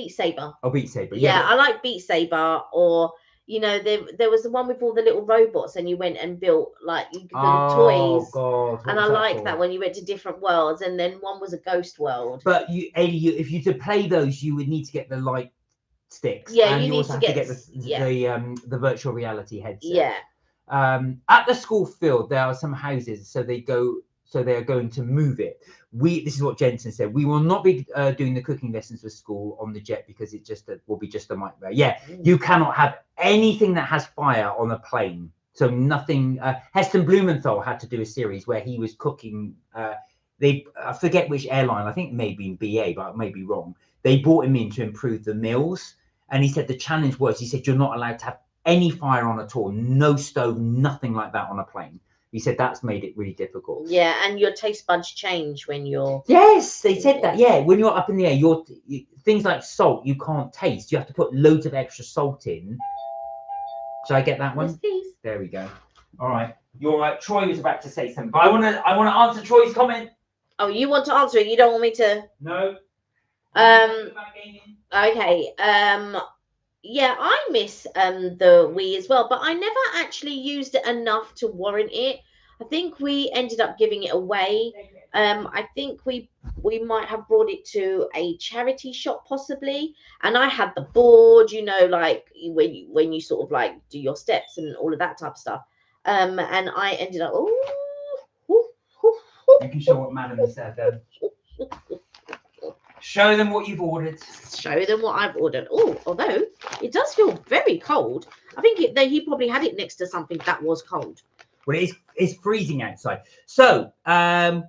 Speaker 2: Saber.
Speaker 1: Oh, Beat Saber.
Speaker 2: Yeah, I like Beat Saber. Or there was the one with all the little robots, and you went and built like the toys.
Speaker 1: God!
Speaker 2: And I like that when you went to different worlds, and then one was a ghost world.
Speaker 1: But if you to play those, you would need to get the light sticks.
Speaker 2: Yeah,
Speaker 1: and
Speaker 2: you need to get
Speaker 1: the virtual reality headset.
Speaker 2: Yeah.
Speaker 1: At the school field, there are some houses, so they are going to move it. This is what Jensen said. We will not be doing the cooking lessons for school on the jet because it will be just a nightmare. Yeah, you cannot have anything that has fire on a plane. So nothing. Heston Blumenthal had to do a series where he was cooking. I forget which airline. I think it may have been BA, but I may be wrong. They brought him in to improve the meals, and he said the challenge was, he said, you're not allowed to have any fire on at all, no stove, nothing like that on a plane. He said that's made it really difficult.
Speaker 2: Yeah, and your taste buds change when you're.
Speaker 1: Yes, they said that. Yeah, when you're up in the air, things like salt you can't taste. You have to put loads of extra salt in. Shall I get that one?
Speaker 2: Yes, please.
Speaker 1: There we go. All right. You're right. Troy was about to say something, but I want to answer Troy's comment.
Speaker 2: Oh, you want to answer it? You don't want me to?
Speaker 1: No.
Speaker 2: Okay. Yeah, I miss the Wii as well, but I never actually used it enough to warrant it. I think we ended up giving it away I think we might have brought it to a charity shop possibly, and I had the board, you know, like when you sort of like do your steps and all of that type of stuff. And I ended up,
Speaker 1: You can show what Madam said then. Show them what you've ordered.
Speaker 2: Show them what I've ordered. Oh, although it does feel very cold. I think he probably had it next to something that was cold.
Speaker 1: Well, it's freezing outside. So,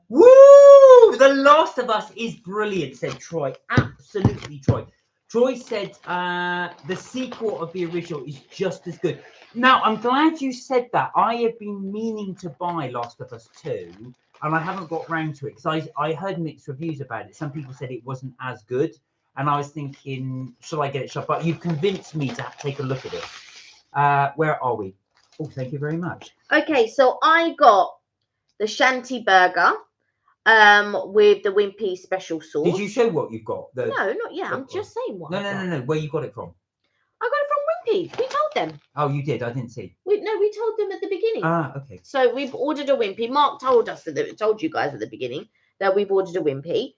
Speaker 1: woo! The Last of Us is brilliant, said Troy. Absolutely, Troy. Troy said the sequel of the original is just as good. Now, I'm glad you said that. I have been meaning to buy Last of Us 2, and I haven't got round to it because I heard mixed reviews about it. Some people said it wasn't as good, and I was thinking, shall I get it shot? But you've convinced me to take a look at it. Where are we? Oh, thank you very much.
Speaker 2: Okay, so I got the Shanty burger with the Wimpy special sauce.
Speaker 1: Did you show what you've got?
Speaker 2: No, not yet. I'm just saying what.
Speaker 1: No. Where you got it from?
Speaker 2: I got it from Wimpy. We told them.
Speaker 1: Oh, you did? I didn't see.
Speaker 2: We told them at the beginning.
Speaker 1: Ah, okay.
Speaker 2: So we've ordered a Wimpy. Mark told you guys at the beginning that we've ordered a Wimpy.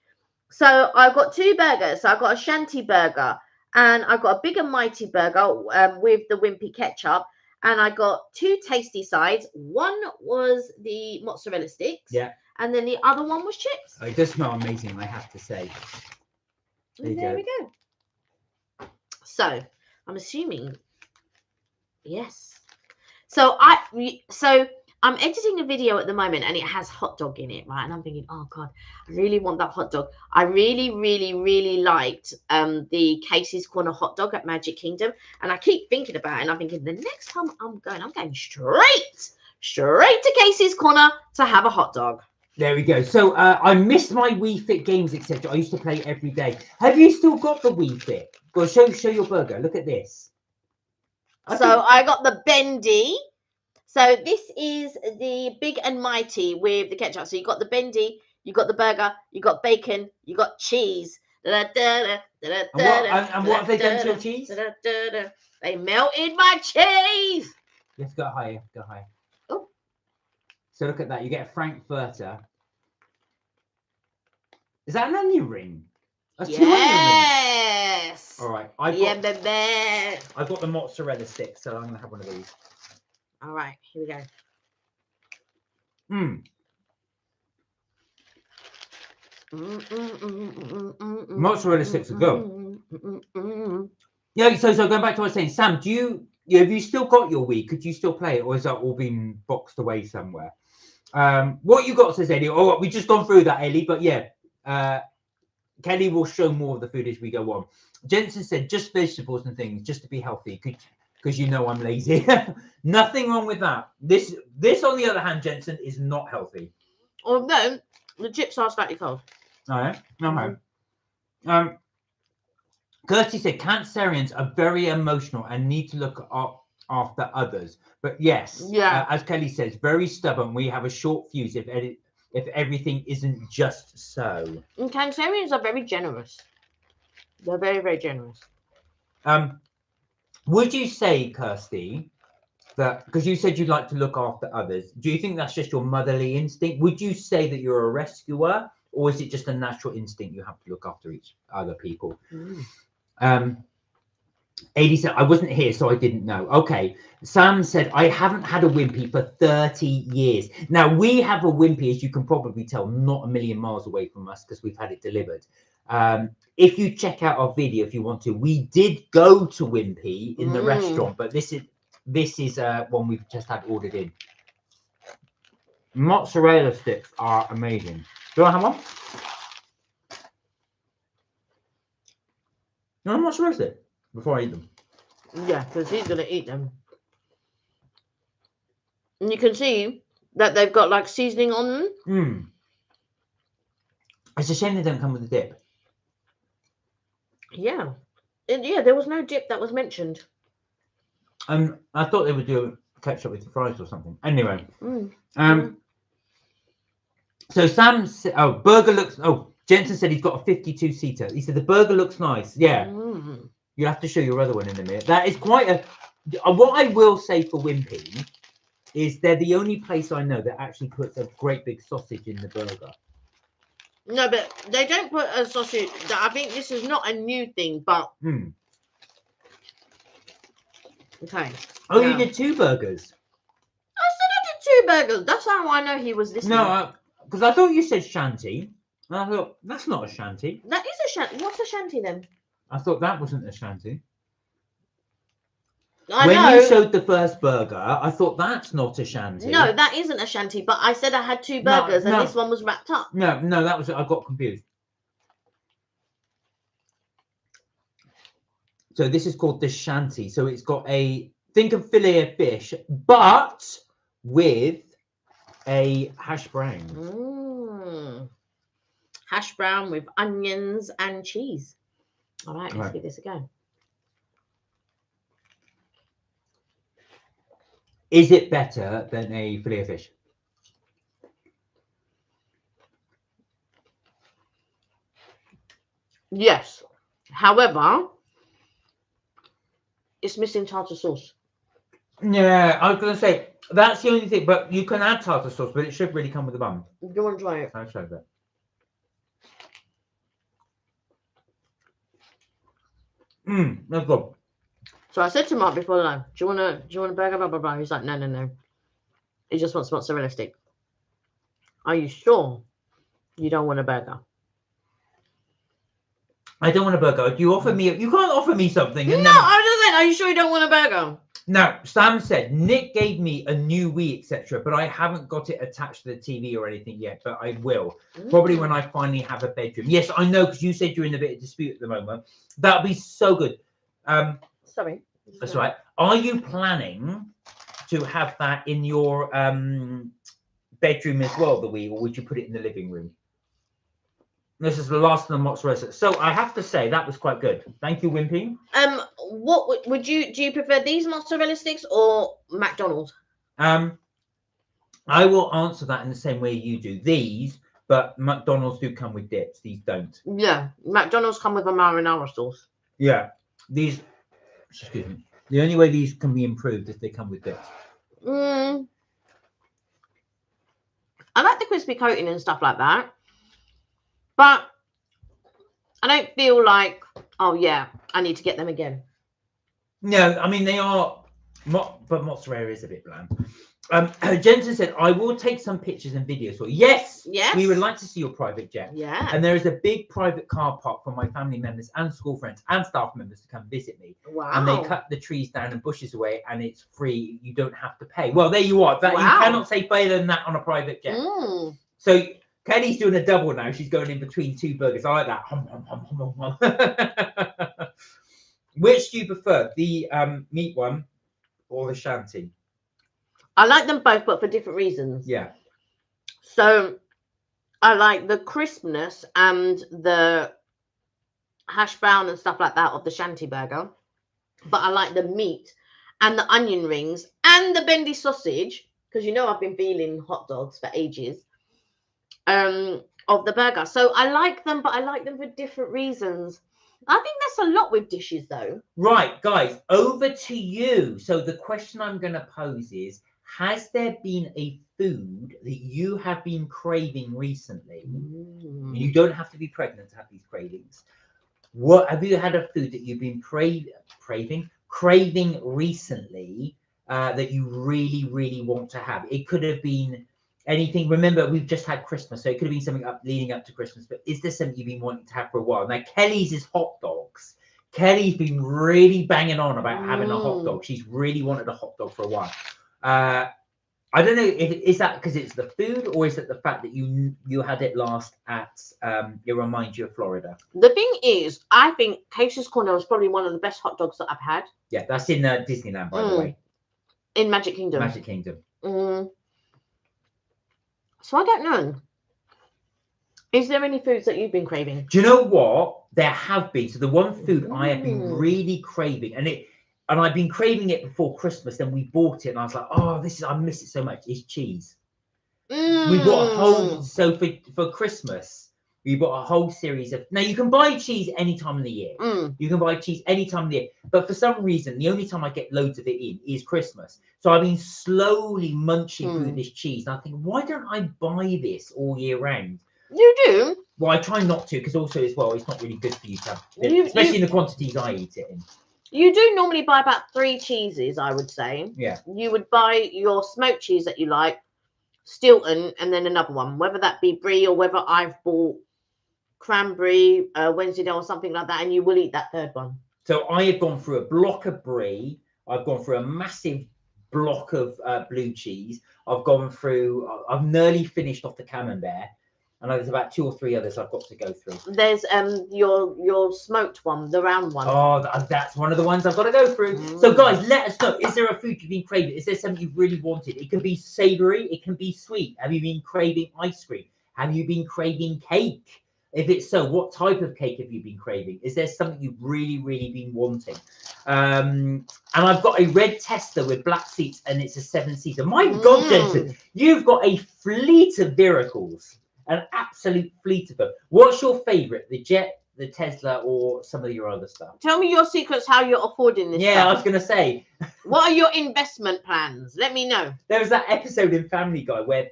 Speaker 2: So I've got 2 burgers. So I got a Shanty burger and I got a Big and Mighty burger with the Wimpy ketchup. And I got 2 tasty sides. One was the mozzarella sticks.
Speaker 1: Yeah.
Speaker 2: And then the other one was chips.
Speaker 1: Oh, it does smell amazing, I have to say.
Speaker 2: There we go. So I'm assuming, yes. So I'm editing a video at the moment and it has hot dog in it, right? And I'm thinking, oh God, I really want that hot dog. I really, really, really liked the Casey's Corner hot dog at Magic Kingdom. And I keep thinking about it and I'm thinking the next time I'm going straight to Casey's Corner to have a hot dog.
Speaker 1: There we go. So I missed my Wii Fit games, etc. I used to play every day. Have you still got the Wii Fit? Go show your burger. Look at this.
Speaker 2: I got the bendy. So this is the Big and Mighty with the ketchup. So you got the bendy, you got the burger, you got bacon, you got cheese.
Speaker 1: And what have they done to your cheese?
Speaker 2: They melted my cheese.
Speaker 1: Let's go higher. Go higher.
Speaker 2: Oh.
Speaker 1: So look at that. You get a Frankfurter. Is that an onion ring? That's 2 onion rings. All right. I've got the mozzarella sticks, so I'm going to have one of these.
Speaker 2: All right, here we go.
Speaker 1: Mozzarella sticks are good. Yeah, so going back to what I was saying, Sam, have you still got your Wii? Could you still play it, or has that all been boxed away somewhere? What you got, says Ellie. Oh, we just gone through that, Ellie, but yeah, Kelly will show more of the food as we go on. Jensen said just vegetables and things, just to be healthy. Because you know I'm lazy. Nothing wrong with that. This, on the other hand, Jensen, is not healthy.
Speaker 2: Although the chips are slightly cold.
Speaker 1: Oh, yeah? Okay. Kirsty said Cancerians are very emotional and need to look after others. But yes, as Kelly says, very stubborn. We have a short fuse if everything isn't just so.
Speaker 2: And Cancerians are very generous. They're very, very generous.
Speaker 1: Would you say, Kirsty, that because you said you'd like to look after others, do you think that's just your motherly instinct? Would you say that you're a rescuer, or is it just a natural instinct you have to look after other people? Adi said, I wasn't here, so I didn't know. Okay. Sam said, I haven't had a Wimpy for 30 years. Now, we have a Wimpy, as you can probably tell, not a million miles away from us because we've had it delivered. If you check out our video, if you want to, we did go to Wimpy in the restaurant, but this is one we've just had ordered in. Mozzarella sticks are amazing. Do I have one? No, mozzarella sticks before I eat them.
Speaker 2: Yeah, because he's gonna eat them. And you can see that they've got like seasoning on them.
Speaker 1: It's a shame they don't come with a dip.
Speaker 2: Yeah. There was no dip that was mentioned.
Speaker 1: I thought they would do ketchup with the fries or something. Anyway. So Sam said, burger looks, Jensen said he's got a 52-seater. He said the burger looks nice. Yeah. You'll have to show your other one in a minute. That is quite what I will say for Wimpy is they're the only place I know that actually puts a great big sausage in the burger.
Speaker 2: No, but they don't put a sausage. I think this is not a new thing, but okay.
Speaker 1: Oh, you did 2 burgers.
Speaker 2: I said I did 2 burgers. That's how I know he was listening.
Speaker 1: No, because I thought you said shanty. And I thought, that's not a shanty.
Speaker 2: That is a shanty. What's a shanty then?
Speaker 1: I thought that wasn't a shanty.
Speaker 2: I
Speaker 1: when
Speaker 2: know.
Speaker 1: you showed the first burger, I thought that's not a shanty.
Speaker 2: No, that isn't a shanty. But I said I had 2 burgers, and this one was wrapped up.
Speaker 1: No, that was. I got confused. So this is called the shanty. So it's got think of fillet of fish, but with a hash brown.
Speaker 2: Hash brown with onions and cheese. All right, let's give this a go.
Speaker 1: Is it better than a fillet of fish?
Speaker 2: Yes. However, it's missing tartar sauce.
Speaker 1: Yeah, I was going to say, that's the only thing, but you can add tartar sauce, but it should really come with the bun.
Speaker 2: Do you want to try it?
Speaker 1: I'll show that. That's good.
Speaker 2: So I said to Mark before lunch, do you want a burger? Blah blah blah. He's like, no. He just wants mozzarella stick. Are you sure you don't want a burger?
Speaker 1: I don't want a burger. You offer me. You can't offer me something. And
Speaker 2: no, I just said, are you sure you don't want a burger?
Speaker 1: Now, Sam said Nick gave me a new Wii, etc., but I haven't got it attached to the TV or anything yet. But I will probably when I finally have a bedroom. Yes, I know, because you said you're in a bit of dispute at the moment. That'll be so good.
Speaker 2: Sorry.
Speaker 1: That's right. Are you planning to have that in your bedroom as well, the Wii, or would you put it in the living room? This is the last of the mozzarella. So I have to say that was quite good. Thank you, Wimpy.
Speaker 2: What would you do? You prefer these mozzarella sticks or McDonald's?
Speaker 1: I will answer that in the same way you do. These, but McDonald's do come with dips. These don't.
Speaker 2: Yeah, McDonald's come with a marinara sauce.
Speaker 1: Yeah, these. Excuse me. The only way these can be improved is they come with dips.
Speaker 2: I like the crispy coating and stuff like that. But I don't feel like, oh yeah, I need to get them again.
Speaker 1: No, I mean, they are, but mozzarella is a bit bland. Jensen said, I will take some pictures and videos for you. Yes, we would like to see your private jet.
Speaker 2: Yeah.
Speaker 1: And there is a big private car park for my family members and school friends and staff members to come visit me.
Speaker 2: Wow.
Speaker 1: And they cut the trees down and bushes away, and it's free. You don't have to pay. Well, there you are. That, wow. You cannot say better than that on a private jet. So Kelly's doing a double now. She's going in between 2 burgers. I like that. Which do you prefer, the meat one or the shanty?
Speaker 2: I like them both, but for different reasons.
Speaker 1: Yeah.
Speaker 2: So I like the crispness and the hash brown and stuff like that of the shanty burger. But I like the meat and the onion rings and the bendy sausage, because you know I've been feeling hot dogs for ages, of the burger. So I like them, but I like them for different reasons. I think that's a lot with dishes, though.
Speaker 1: Right, guys, over to you. So the question I'm going to pose is, has there been a food that you have been craving recently? You don't have to be pregnant to have these cravings. What have you had a food that you've been craving recently that you really, really want to have? It could have been anything. Remember, we've just had Christmas, so it could have been something leading up to Christmas. But is there something you've been wanting to have for a while? Now, Kelly's is hot dogs. Kelly's been really banging on about having a hot dog. She's really wanted a hot dog for a while. I don't know if is that because it's the food, or is it the fact that you had it last at it reminds you of Florida?
Speaker 2: The thing is, I think Casey's Corner was probably one of the best hot dogs that I've had.
Speaker 1: Yeah, that's in Disneyland, by the way.
Speaker 2: In Magic Kingdom.
Speaker 1: Magic Kingdom.
Speaker 2: So I don't know. Is there any foods that you've been craving?
Speaker 1: Do you know what? There have been. So the one food I have been really craving, and I've been craving it before Christmas. Then we bought it, and I was like, "Oh, I miss it so much." Is cheese. We bought a whole. So for Christmas, we bought a whole series of. Now you can buy cheese any time of the year. You can buy cheese any time of the year, but for some reason, the only time I get loads of it in is Christmas. So I've been slowly munching through this cheese, and I think, why don't I buy this all year round?
Speaker 2: You do?
Speaker 1: Well, I try not to, because also as well, it's not really good for you to have, especially in the quantities I eat it in.
Speaker 2: You do normally buy about 3 cheeses, I would say.
Speaker 1: Yeah.
Speaker 2: You would buy your smoked cheese that you like, Stilton, and then another one, whether that be brie or whether I've bought cranberry, Wednesday or something like that, and you will eat that third one.
Speaker 1: So I have gone through a block of brie. I've gone through a massive block of blue cheese. I've I've nearly finished off the camembert. And there's about 2 or 3 others I've got to go through.
Speaker 2: There's your smoked one, the round one.
Speaker 1: Oh, that's one of the ones I've got to go through. So guys, let us know. Is there a food you've been craving? Is there something you've really wanted? It can be savoury. It can be sweet. Have you been craving ice cream? Have you been craving cake? If it's so, what type of cake have you been craving? Is there something you've really, really been wanting? And I've got a red tester with black seats, and it's a 7-seater. My God, Jensen, you've got a fleet of vehicles. An absolute fleet of them. What's your favourite? The Jet, the Tesla, or some of your other stuff?
Speaker 2: Tell me your secrets, how you're affording this stuff.
Speaker 1: I was going to say.
Speaker 2: What are your investment plans? Let me know.
Speaker 1: There was that episode in Family Guy where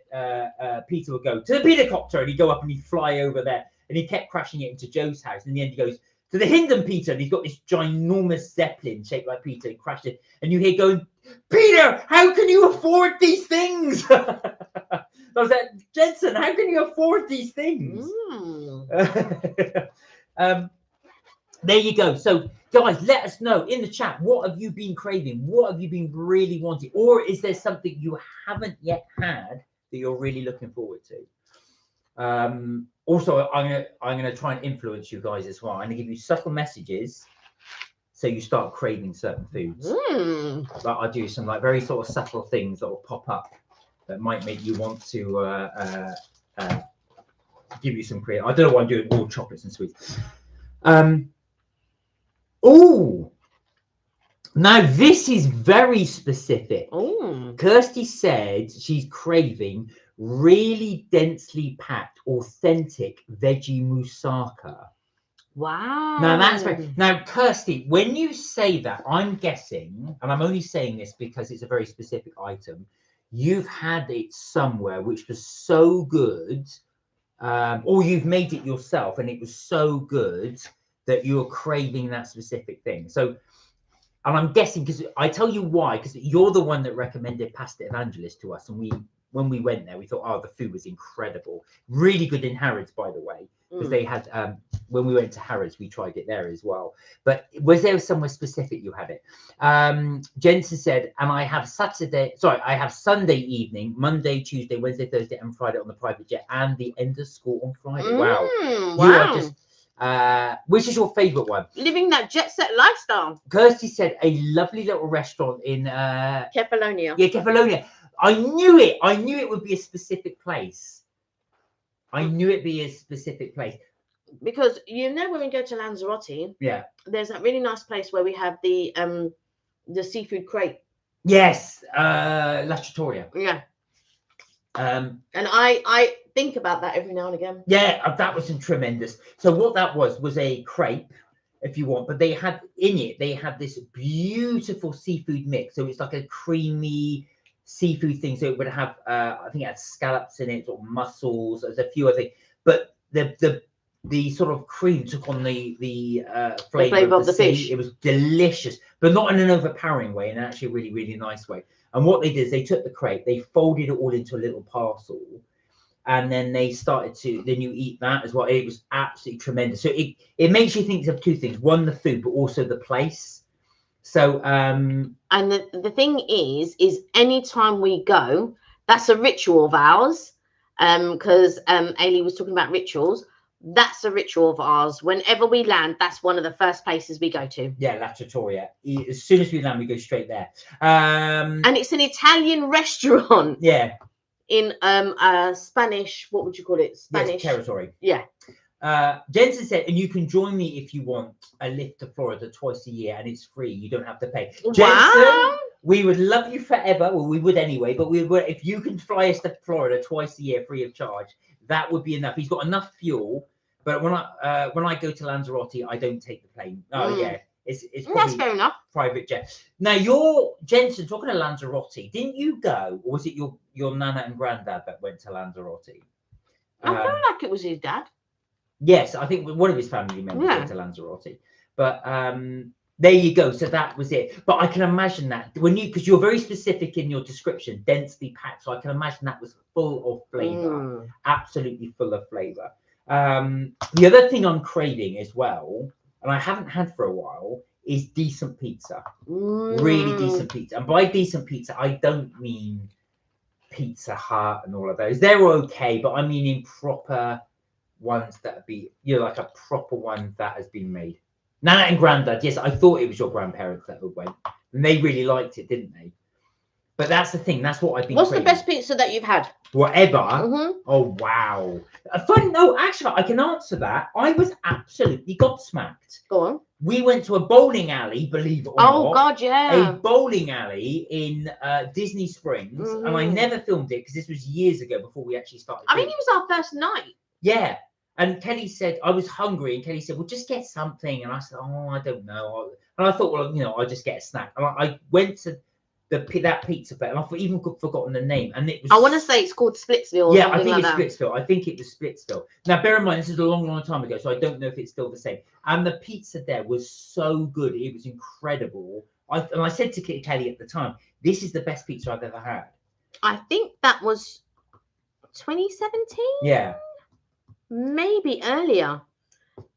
Speaker 1: Peter would go to the Petercopter, and he'd go up and he'd fly over there, and he kept crashing it into Joe's house. And in the end, he goes to the Hindon Peter, and he's got this ginormous Zeppelin shaped like Peter, and crashed it. And you hear going, Peter, how can you afford these things? I was like, Jensen, how can you afford these things? There you go. So, guys, let us know in the chat. What have you been craving? What have you been really wanting? Or is there something you haven't yet had that you're really looking forward to? Also, I'm gonna try and influence you guys as well. I'm gonna give you subtle messages so you start craving certain foods. Like I do some like very sort of subtle things that will pop up that might make you want to give you some creative. I don't know why I'm doing all chocolates and sweets. Oh, now this is very specific. Kirsty said she's craving really densely packed, authentic veggie moussaka.
Speaker 2: Wow.
Speaker 1: Now that's very, now Kirsty, when you say that, I'm guessing, and I'm only saying this because it's a very specific item, you've had it somewhere which was so good, or you've made it yourself and it was so good that you're craving that specific thing. So, and I'm guessing, because I tell you why, because you're the one that recommended Pasta Evangelist to us, and when we went there, we thought, oh, the food was incredible. Really good in Harrods, by the way, because they had, when we went to Harrods, we tried it there as well. But was there somewhere specific you had it? Jensen said, and I have Sunday evening, Monday, Tuesday, Wednesday, Thursday, and Friday on the private jet, and the end of school on Friday. Wow. You are just, which is your favourite one?
Speaker 2: Living that jet set lifestyle.
Speaker 1: Kirsty said a lovely little restaurant in
Speaker 2: Kefalonia.
Speaker 1: Yeah, Kefalonia. I knew it. I knew it would be a specific place. I knew it'd be a specific place.
Speaker 2: Because you know when we go to Lanzarote, there's that really nice place where we have the seafood crate.
Speaker 1: Yes, La Trattoria.
Speaker 2: Yeah. And I think about that every now and again.
Speaker 1: Yeah, that was tremendous. So what that was a crepe, if you want, but they had this beautiful seafood mix. So it's like a creamy seafood thing. So it would have I think it had scallops in it, or mussels. There's a few other things, but the sort of cream took on the flavor of the fish. It was delicious, but not in an overpowering way, in actually a really, really nice way. And what they did is they took the crepe, they folded it all into a little parcel, and then they started to, then you eat that as well. It was absolutely tremendous. So it makes you think of two things: one, the food, but also the place. So and
Speaker 2: the thing is anytime we go, that's a ritual of ours. Because Ailey was talking about rituals. That's a ritual of ours. Whenever we land, that's one of the first places we go to.
Speaker 1: Yeah, La Trattoria. As soon as we land, we go straight there.
Speaker 2: And it's an Italian restaurant.
Speaker 1: Yeah.
Speaker 2: In Spanish, what would you call it? Spanish
Speaker 1: territory.
Speaker 2: Yeah.
Speaker 1: Jensen said, and you can join me if you want a lift to Florida twice a year, and it's free. You don't have to pay.
Speaker 2: Wow.
Speaker 1: Jensen, we would love you forever. Well, we would anyway, but we would, if you can fly us to Florida twice a year free of charge, that would be enough. He's got enough fuel. But when I go to Lanzarote, I don't take the plane. Oh yeah, it's
Speaker 2: that's fair enough.
Speaker 1: Private jet. Now you're Jensen, talking to Lanzarote. Didn't you go, or was it your nana and granddad that went to Lanzarote?
Speaker 2: I feel like it was his dad.
Speaker 1: Yes, I think one of his family members went to Lanzarote. But there you go. So that was it. But I can imagine that because you're very specific in your description, densely packed. So I can imagine that was full of flavour, absolutely full of flavour. The other thing I'm craving as well, and I haven't had for a while, is decent pizza. Really decent pizza. And by decent pizza, I don't mean Pizza Hut and all of those. They're okay, but I mean in proper ones that be, like a proper one that has been made. Nana and Grandad, yes, I thought it was your grandparents that went, and they really liked it, didn't they? But that's the thing. That's what I've been.
Speaker 2: What's the best pizza that you've had?
Speaker 1: Whatever. Oh wow. Fun. No, actually, I can answer that. I was absolutely gobsmacked.
Speaker 2: Go on.
Speaker 1: We went to a bowling alley, believe it or not.
Speaker 2: Oh God, yeah.
Speaker 1: A bowling alley in Disney Springs, and I never filmed it because this was years ago before we actually started.
Speaker 2: I mean, it was our first night.
Speaker 1: Yeah. And Kelly said, I was hungry, and Kelly said, well, just get something. And I said, oh, I don't know. And I thought, well, I'll just get a snack. And I went to that pizza place, and I've even forgotten the name. And it was,
Speaker 2: I want to say it's called Splitsville.
Speaker 1: Yeah, I think it's Splitsville. I think it was Splitsville. Now, bear in mind, this is a long, long time ago, so I don't know if it's still the same. And the pizza there was so good. It was incredible. And I said to Kelly at the time, this is the best pizza I've ever had. I
Speaker 2: think that was 2017?
Speaker 1: Yeah.
Speaker 2: Maybe earlier.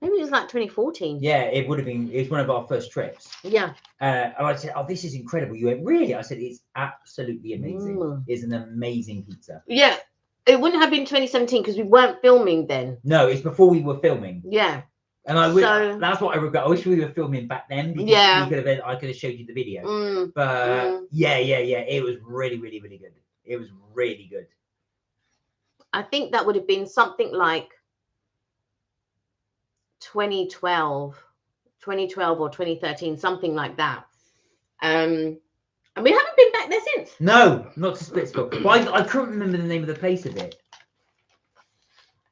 Speaker 2: Maybe it was like 2014.
Speaker 1: Yeah, it would have been. It was one of our first trips.
Speaker 2: Yeah.
Speaker 1: And I said, oh, this is incredible. You went, really? I said, it's absolutely amazing. It's an amazing pizza.
Speaker 2: Yeah. It wouldn't have been 2017 because we weren't filming then.
Speaker 1: No, it's before we were filming.
Speaker 2: Yeah.
Speaker 1: And that's what I regret. I wish we were filming back then. Because I could have showed you the video. But yeah. It was really, really, really good. It was really good.
Speaker 2: I think that would have been something like 2012 or 2013, something like that. And we haven't been back there since.
Speaker 1: No, not to Splitsville. But I couldn't remember the name of the place of it.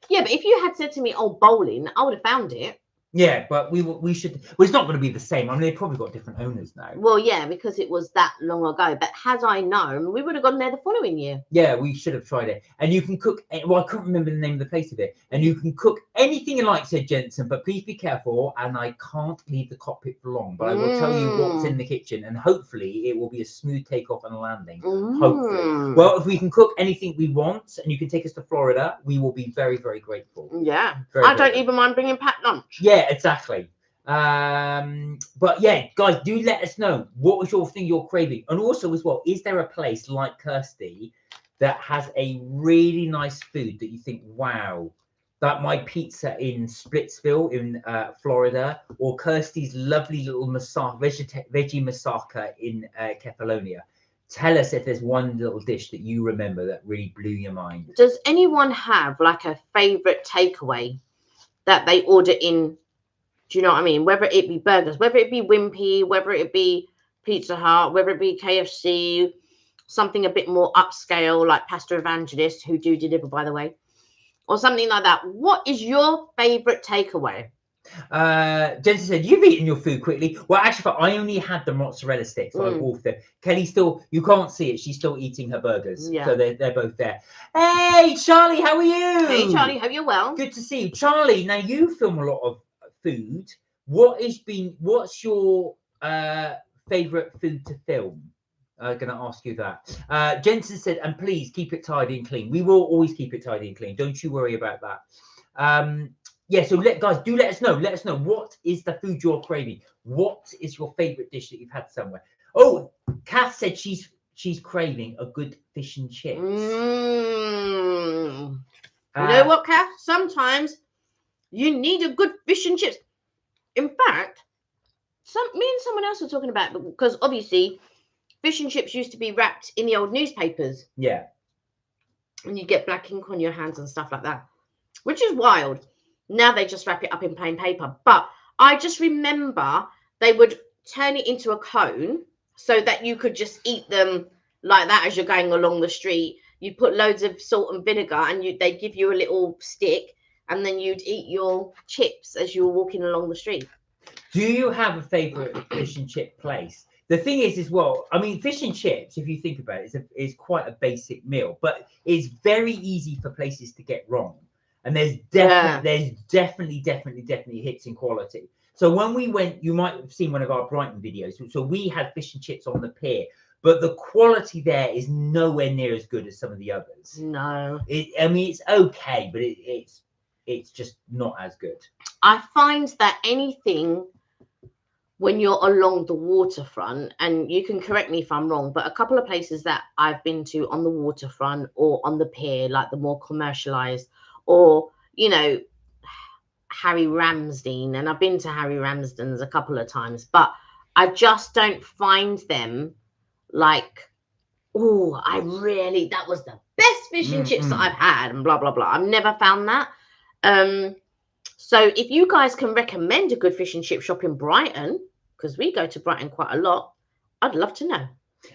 Speaker 2: Yeah, but if you had said to me, oh, bowling, I would have found it.
Speaker 1: Yeah, but we should. Well, it's not going to be the same. I mean, they've probably got different owners now.
Speaker 2: Well, yeah, because it was that long ago. But had I known, we would have gone there the following year.
Speaker 1: Yeah, we should have tried it. And you can cook. Well, I couldn't remember the name of the place of it. And you can cook anything you like, said Jensen. But please be careful. And I can't leave the cockpit for long. But I will tell you what's in the kitchen, and hopefully it will be a smooth takeoff and a landing. Hopefully. Well, if we can cook anything we want, and you can take us to Florida, we will be very, very grateful.
Speaker 2: Yeah, I don't even mind bringing packed lunch.
Speaker 1: Yeah, exactly. But yeah, guys, do let us know what was your thing you're craving, and also as well, is there a place like Kirsty that has a really nice food that you think, wow, that my pizza in Splitsville in Florida, or Kirsty's lovely little veggie massacre in Kefalonia? Tell us if there's one little dish that you remember that really blew your mind.
Speaker 2: Does anyone have like a favorite takeaway that they order in? Do you know what I mean? Whether it be burgers, whether it be Wimpy, whether it be Pizza Hut, whether it be KFC, something a bit more upscale like Pasta Evangelist, who do deliver, by the way, or something like that. What is your favorite takeaway?
Speaker 1: Jensen said, you've eaten your food quickly. Well, actually, I only had the mozzarella sticks. So I walked there. Kelly still, you can't see it. She's still eating her burgers. Yeah. So they're both there. Hey, Charlie, how are you?
Speaker 2: Hey, Charlie, hope you're well.
Speaker 1: Good to see you. Charlie, now you film a lot of food. What's your favorite food to film? I'm going to ask you that. Jensen said, and please keep it tidy and clean. We will always keep it tidy and clean. Don't you worry about that. Yeah, so guys, do let us know. Let us know, what is the food you're craving? What is your favorite dish that you've had somewhere? Oh, Kath said she's craving a good fish and chips.
Speaker 2: You know what, Kath? Sometimes you need a good fish and chips. In fact, me and someone else were talking about it, because obviously fish and chips used to be wrapped in the old newspapers.
Speaker 1: Yeah.
Speaker 2: And you get black ink on your hands and stuff like that, which is wild. Now they just wrap it up in plain paper. But I just remember they would turn it into a cone so that you could just eat them like that as you're going along the street. You put loads of salt and vinegar, and they give you a little stick, and then you'd eat your chips as you were walking along the street.
Speaker 1: Do you have a favorite fish and chip place? The thing is, as well, I mean, fish and chips, if you think about it, is quite a basic meal, but it's very easy for places to get wrong. And there's definitely hits in quality. So when we went, you might have seen one of our Brighton videos. So we had fish and chips on the pier, but the quality there is nowhere near as good as some of the others.
Speaker 2: No.
Speaker 1: I mean, it's okay, but it's just not as good.
Speaker 2: I find that anything when you're along the waterfront, and you can correct me if I'm wrong, but a couple of places that I've been to on the waterfront or on the pier, like the more commercialized, or, you know, Harry Ramsden, and I've been to Harry Ramsden's a couple of times, but I just don't find them like, oh, that was the best fish and chips that I've had, and blah, blah, blah. I've never found that. So if you guys can recommend a good fish and chip shop in Brighton, because we go to Brighton quite a lot, I'd love to know.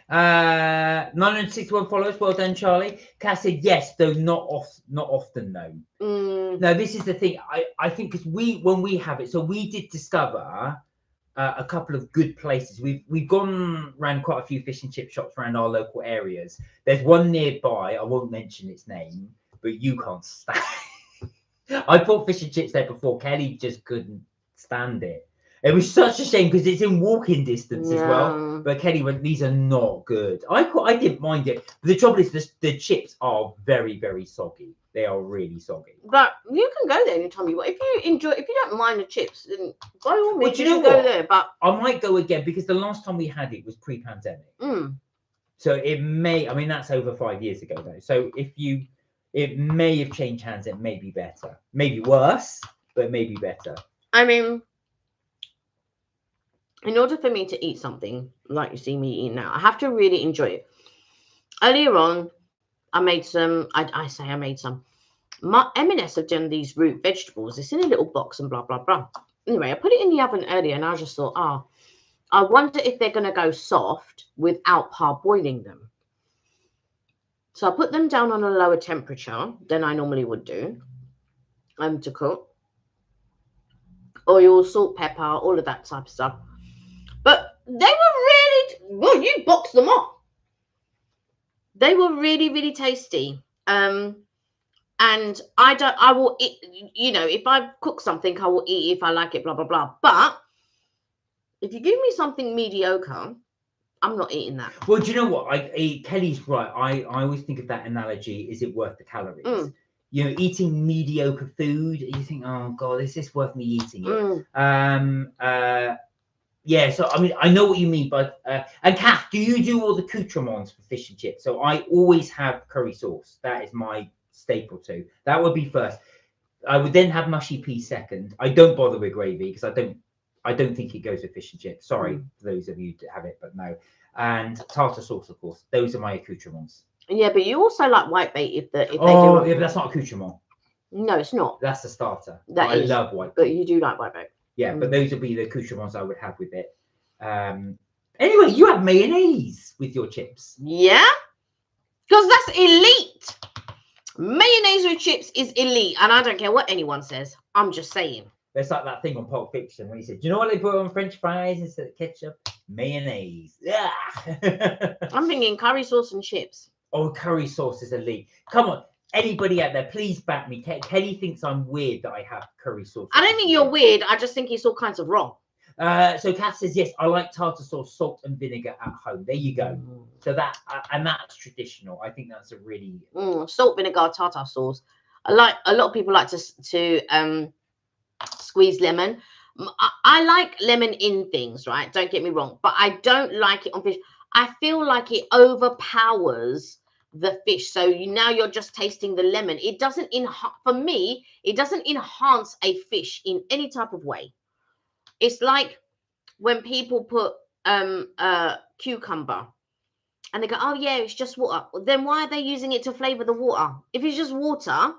Speaker 1: 961 followers. Well done, Charlie. Cass said yes, though not often known. No, this is the thing. I think because when we have it, so we did discover a couple of good places. We've gone around quite a few fish and chip shops around our local areas. There's one nearby. I won't mention its name, but you can't stand. I bought fish and chips there before. Kelly just couldn't stand it. It was such a shame because it's in walking distance as well. But Kelly went, these are not good. I didn't mind it. But the trouble is the chips are very, very soggy. They are really soggy.
Speaker 2: But you can go there anytime you want. If you don't mind the chips, then by all means, you can go there. But
Speaker 1: I might go again because the last time we had it was pre-pandemic. So it may, I mean, that's over 5 years ago though. So it may have changed hands. It may be better, maybe worse, but maybe better.
Speaker 2: I mean, in order for me to eat something like you see me eating now, I have to really enjoy it. Earlier on, I made some. I made some. My M&S have done these root vegetables. It's in a little box and blah blah blah. Anyway, I put it in the oven earlier, and I just thought, I wonder if they're going to go soft without parboiling them. So I put them down on a lower temperature than I normally would do, to cook. Oil, salt, pepper, all of that type of stuff. But they were really, well, you boxed them up. They were really, really tasty. And I will eat, you know, if I cook something, I will eat if I like it, blah, blah, blah. But if you give me something mediocre, I'm not eating that.
Speaker 1: Well, do you know what? Kelly's right. I always think of that analogy. Is it worth the calories? You know, eating mediocre food, you think, oh God, is this worth me eating it? Yeah, so I mean, I know what you mean, but and Kath, do you do all the accoutrements for fish and chips? So I always have curry sauce. That is my staple too. That would be first. I would then have mushy peas second. I don't bother with gravy because I don't think it goes with fish and chips. Sorry for those of you that have it, but no. And tartar sauce, of course. Those are my accoutrements.
Speaker 2: Yeah, but you also like whitebait if they do.
Speaker 1: Yeah, but that's not accoutrement.
Speaker 2: No, it's not.
Speaker 1: That's the starter.
Speaker 2: I
Speaker 1: love whitebait.
Speaker 2: But you do like whitebait.
Speaker 1: Yeah, but those would be the accoutrements I would have with it. Anyway, you have mayonnaise with your chips.
Speaker 2: Yeah, because that's elite. Mayonnaise with chips is elite, and I don't care what anyone says. I'm just saying.
Speaker 1: It's like that thing on Pulp Fiction when he said, "Do you know what they put on French fries instead of ketchup? Mayonnaise." Yeah.
Speaker 2: I'm thinking curry sauce and chips.
Speaker 1: Oh, curry sauce is elite. Come on. Anybody out there, please back me. Kelly thinks I'm weird that I have curry sauce.
Speaker 2: I don't think you're weird. I just think it's all kinds of wrong.
Speaker 1: So Kath says, yes, I like tartar sauce, salt and vinegar at home. There you go. So that, and that's traditional. I think that's a really...
Speaker 2: salt, vinegar, tartar sauce. A lot of people like to squeeze lemon. I like lemon in things, right? Don't get me wrong. But I don't like it on fish. I feel like it overpowers the fish. So now you're just tasting the lemon. It doesn't for me, it doesn't enhance a fish in any type of way. It's like when people put cucumber and they go, oh yeah, it's just water. Then why are they using it to flavor the water? If it's just water,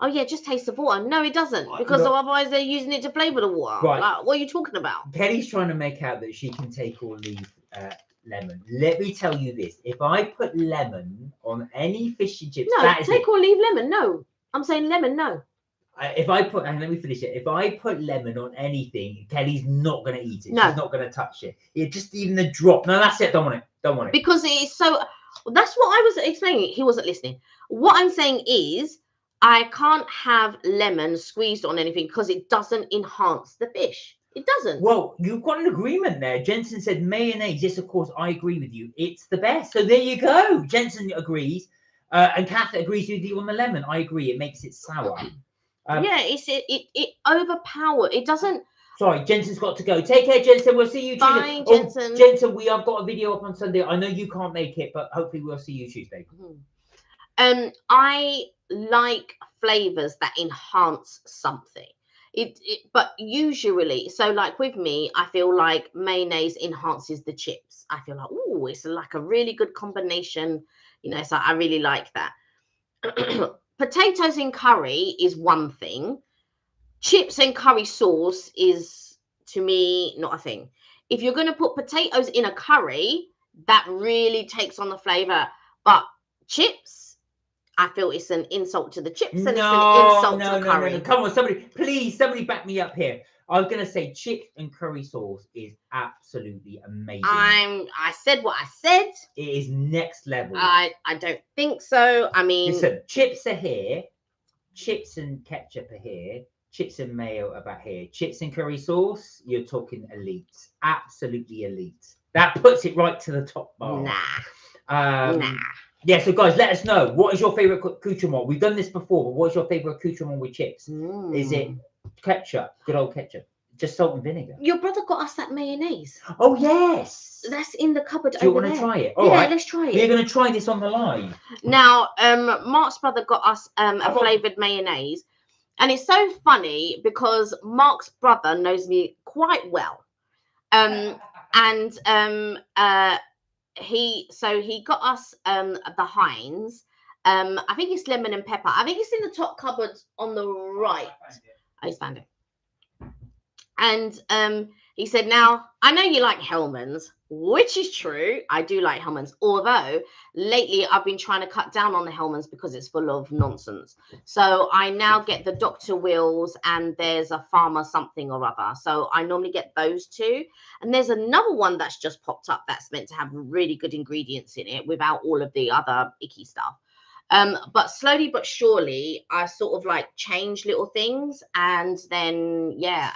Speaker 2: oh yeah, just taste the water. No, it doesn't, because otherwise they're using it to flavor the water.
Speaker 1: Right.
Speaker 2: Like, what are you talking about?
Speaker 1: Kelly's trying to make out that she can take or leave lemon. Let me tell you this: if I put lemon on any fish and chips,
Speaker 2: no, take or leave lemon. No, I'm saying lemon. No.
Speaker 1: If I put, and let me finish it. If I put lemon on anything, Kelly's not going to eat it.
Speaker 2: No.
Speaker 1: She's not going to touch it. It just even the drop. No, that's it. Don't want it. Don't want it.
Speaker 2: Because it is so. That's what I was explaining. He wasn't listening. What I'm saying is, I can't have lemon squeezed on anything because it doesn't enhance the fish. It doesn't.
Speaker 1: Well, you've got an agreement there. Jensen said mayonnaise. Yes, of course, I agree with you. It's the best. So there you go. Jensen agrees. And Kath agrees with you on the lemon. I agree. It makes it sour.
Speaker 2: Yeah, it overpower. It doesn't.
Speaker 1: Sorry, Jensen's got to go. Take care, Jensen. We'll see you Tuesday.
Speaker 2: Bye, Jensen.
Speaker 1: Oh, Jensen, we have got a video up on Sunday. I know you can't make it, but hopefully we'll see you Tuesday.
Speaker 2: I like flavors that enhance something. But usually, so like with me, I feel like mayonnaise enhances the chips. I feel like, oh, it's like a really good combination. You know, so I really like that. Potatoes in curry is one thing. Chips and curry sauce is, to me, not a thing. If you're going to put potatoes in a curry, that really takes on the flavor. But chips, I feel it's an insult to the chips and it's an insult to the curry.
Speaker 1: No. Come on, somebody back me up here. I was going to say chips and curry sauce is absolutely amazing.
Speaker 2: I said what I said.
Speaker 1: It is next level.
Speaker 2: I don't think so. I mean,
Speaker 1: listen, chips are here. Chips and ketchup are here. Chips and mayo are back here. Chips and curry sauce, you're talking elite. Absolutely elite. That puts it right to the top bar.
Speaker 2: Nah.
Speaker 1: Yeah, so guys, let us know. What is your favorite accoutrement? We've done this before, but what's your favorite accoutrement with chips? Is it ketchup? Good old ketchup. Just salt and vinegar.
Speaker 2: Your brother got us that mayonnaise.
Speaker 1: Oh, yes.
Speaker 2: That's in the cupboard.
Speaker 1: Do you want to try it?
Speaker 2: All right. Let's try it.
Speaker 1: We're going to try this on the live.
Speaker 2: Now, Mark's brother got us a flavoured mayonnaise. And it's so funny because Mark's brother knows me quite well. He got us the Heinz. I think it's lemon and pepper. I think it's in the top cupboard on the right. I found it. And he said, now, I know you like Hellmann's, which is true. I do like Hellmann's, although lately I've been trying to cut down on the Hellmann's because it's full of nonsense. So I now get the Dr. Will's and there's a Farmer something or other. So I normally get those two. And there's another one that's just popped up that's meant to have really good ingredients in it without all of the other icky stuff. But slowly but surely, I sort of like change little things and then, yeah.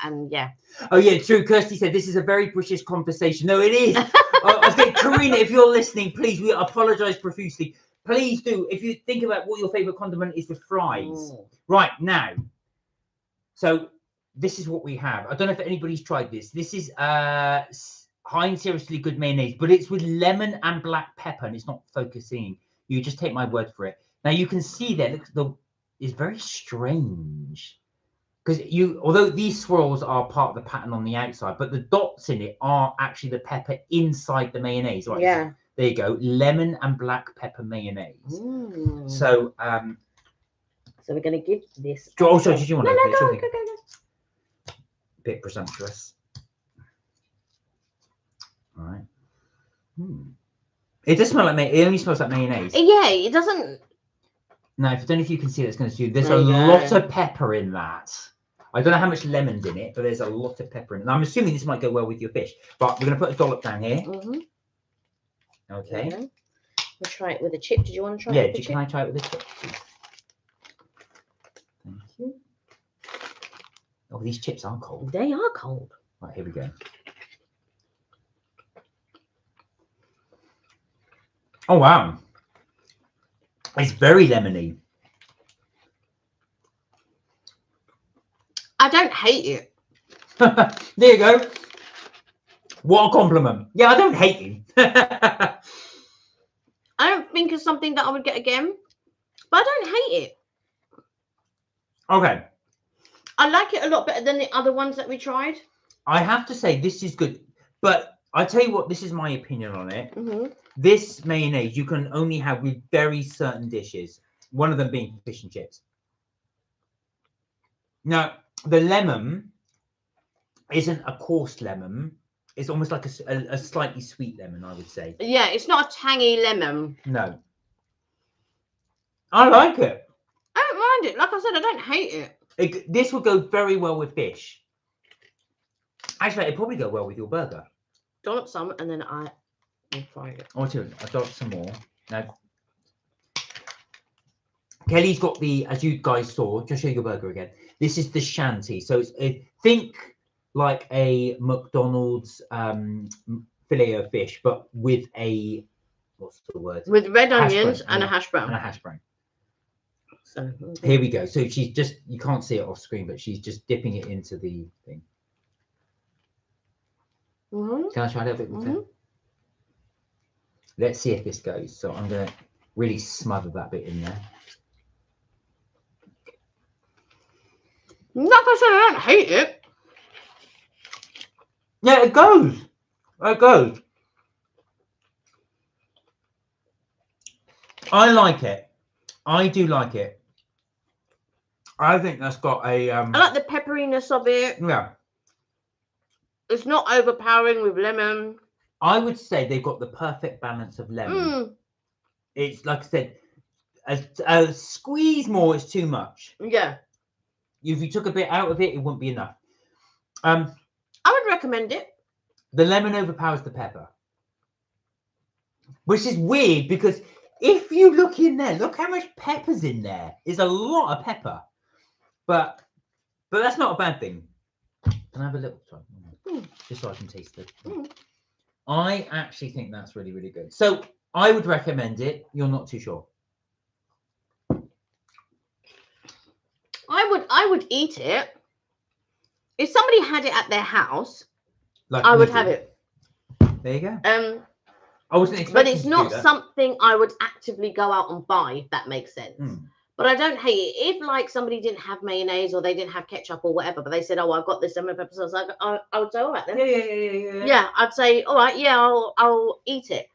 Speaker 1: Oh, yeah, true. Kirsty said this is a very British conversation. No, it is. I think, Karina, if you're listening, please, we apologise profusely. Please do. If you think about what your favourite condiment is with fries. Right, now. So this is what we have. I don't know if anybody's tried this. This is Heinz Seriously Good Mayonnaise, but it's with lemon and black pepper, and it's not focusing. You just take my word for it. Now you can see there, it's very strange because although these swirls are part of the pattern on the outside, but the dots in it are actually the pepper inside the mayonnaise. Right?
Speaker 2: Yeah.
Speaker 1: So there you go, lemon and black pepper mayonnaise. So,
Speaker 2: so we're gonna give this.
Speaker 1: Oh, sorry, did you want to?
Speaker 2: No, go.
Speaker 1: Bit presumptuous. All right. It does smell like mayonnaise. It only smells like mayonnaise.
Speaker 2: Yeah, it doesn't.
Speaker 1: No, I don't know if you can see that's going to do. There's a lot of pepper in that. I don't know how much lemon's in it, but there's a lot of pepper in it. And I'm assuming this might go well with your fish. But we're going to put a dollop down here. Okay.
Speaker 2: We'll try it with a chip. Did you want to try it?
Speaker 1: Yeah, can I try it with a chip, please? Thank you. Oh, these chips are cold.
Speaker 2: They are cold.
Speaker 1: Right, here we go. Oh, wow. It's very lemony.
Speaker 2: I don't hate it.
Speaker 1: There you go. What a compliment. Yeah, I don't hate you.
Speaker 2: I don't think it's something that I would get again, but I don't hate it.
Speaker 1: Okay.
Speaker 2: I like it a lot better than the other ones that we tried.
Speaker 1: I have to say this is good, but I tell you what, this is my opinion on it. This mayonnaise you can only have with very certain dishes, one of them being fish and chips. Now, the lemon isn't a coarse lemon. It's almost like a slightly sweet lemon, I would say.
Speaker 2: Yeah, it's not a tangy lemon.
Speaker 1: No. I like it.
Speaker 2: I don't mind it. Like I said, I don't hate it.
Speaker 1: This would go very well with fish. Actually, it'd probably go well with your burger.
Speaker 2: Dollop some and then I will fry it.
Speaker 1: Or two, I dollop some more. Now, Kelly's got the, as you guys saw, just show your burger again. This is the shanty. So it's think like a McDonald's filet of fish, but with a, what's the word?
Speaker 2: With red onions and a hash brown.
Speaker 1: And a hash brown.
Speaker 2: So
Speaker 1: here we go. So she's just, you can't see it off screen, but she's just dipping it into the thing. Can I try a little bit more? Let's see if this goes. So I'm going to really smother that bit in there.
Speaker 2: Like I said, I don't hate it.
Speaker 1: Yeah, it goes. It goes. I like it. I do like it. I think that's got a... I
Speaker 2: like the pepperiness of it.
Speaker 1: Yeah.
Speaker 2: It's not overpowering with lemon.
Speaker 1: I would say they've got the perfect balance of lemon. It's, like I said, a squeeze more is too much.
Speaker 2: Yeah.
Speaker 1: If you took a bit out of it, it wouldn't be enough.
Speaker 2: I would recommend it.
Speaker 1: The lemon overpowers the pepper. Which is weird because if you look in there, look how much pepper's in there. There's a lot of pepper. But that's not a bad thing. Can I have a little try? Just so I can taste it. I actually think that's really, really good. So I would recommend it. You're not too sure.
Speaker 2: I would eat it. If somebody had it at their house,
Speaker 1: like
Speaker 2: I would have it.
Speaker 1: There you go. I wasn't expecting
Speaker 2: but it's not something I would actively go out and buy, if that makes sense. But I don't hate it. If like somebody didn't have mayonnaise or they didn't have ketchup or whatever, but they said, "Oh, I've got this lemon pepper sauce," I would say, "All right then." Yeah, I'd say, "All right, yeah, I'll eat it."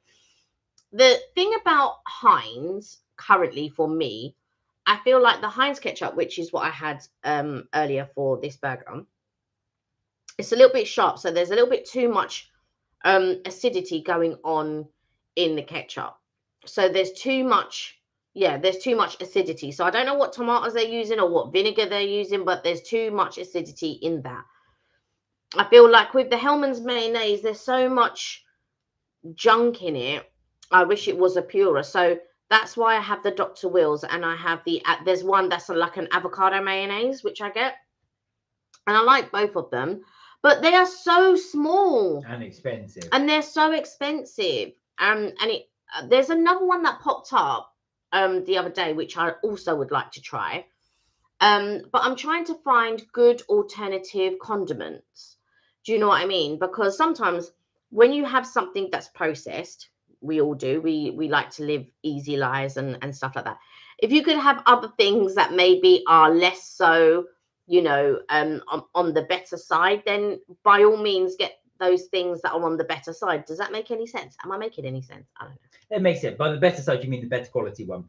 Speaker 2: The thing about Heinz currently for me, I feel like the Heinz ketchup, which is what I had earlier for this burger, it's a little bit sharp. So there's a little bit too much acidity going on in the ketchup. So there's too much. Yeah, there's too much acidity. So I don't know what tomatoes they're using or what vinegar they're using, but there's too much acidity in that. I feel like with the Hellmann's mayonnaise, there's so much junk in it. I wish it was a purer. So that's why I have the Dr. Will's, and I have there's one that's like an avocado mayonnaise, which I get. And I like both of them, but they are so small.
Speaker 1: And expensive.
Speaker 2: And they're so expensive. And there's another one that popped up the other day, which I also would like to try. But I'm trying to find good alternative condiments. Do you know what I mean? Because sometimes when you have something that's processed, we all do, we like to live easy lives and stuff like that. If you could have other things that maybe are less so, you know, on the better side, then by all means get those things that are on the better side. Does that make any sense? Am I making any sense? I don't know.
Speaker 1: It makes sense. By the better side, you mean the better quality one.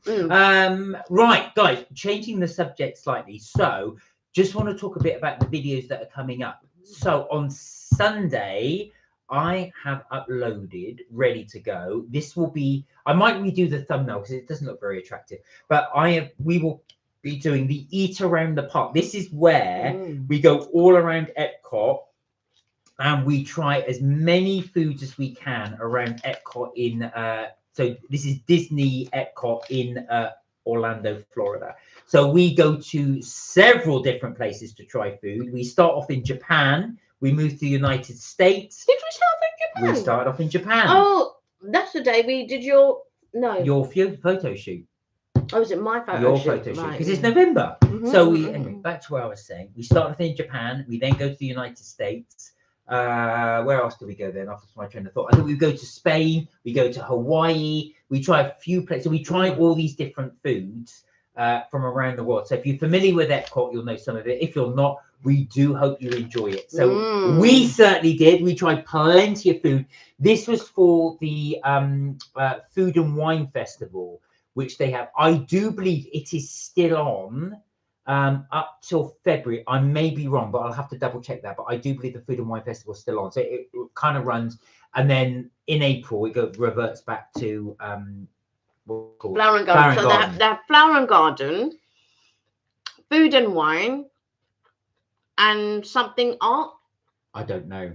Speaker 1: Right, guys, changing the subject slightly. So just want to talk a bit about the videos that are coming up. So on Sunday, I have uploaded, ready to go. This will be, I might redo the thumbnail because it doesn't look very attractive, but we will be doing the Eat Around the Park. This is where we go all around Epcot and we try as many foods as we can around Epcot in, so this is Disney Epcot in Orlando, Florida. So we go to several different places to try food. We start off in Japan. We move to the United States.
Speaker 2: Did we start off in Japan?
Speaker 1: We started off in Japan.
Speaker 2: Oh, that's the day we did your
Speaker 1: photo shoot.
Speaker 2: Oh, was it my photo shoot?
Speaker 1: Your photo shoot, because it's November. So anyway, back to what I was saying. We start off in Japan. We then go to the United States. Where else do we go then? After my train of thought, I think we go to Spain. We go to Hawaii. We try a few places. So we try all these different foods from around the world. So if you're familiar with Epcot, you'll know some of it. If you're not, we do hope you enjoy it. So we certainly did. We tried plenty of food. This was for the Food and Wine Festival, which they have. I do believe it is still on up till February. I may be wrong, but I'll have to double check that. But I do believe the Food and Wine Festival is still on. So it kind of runs. And then in April, it reverts back to
Speaker 2: Flower and Garden. So they have Flower and Garden, Food and Wine, and something art.
Speaker 1: I don't know.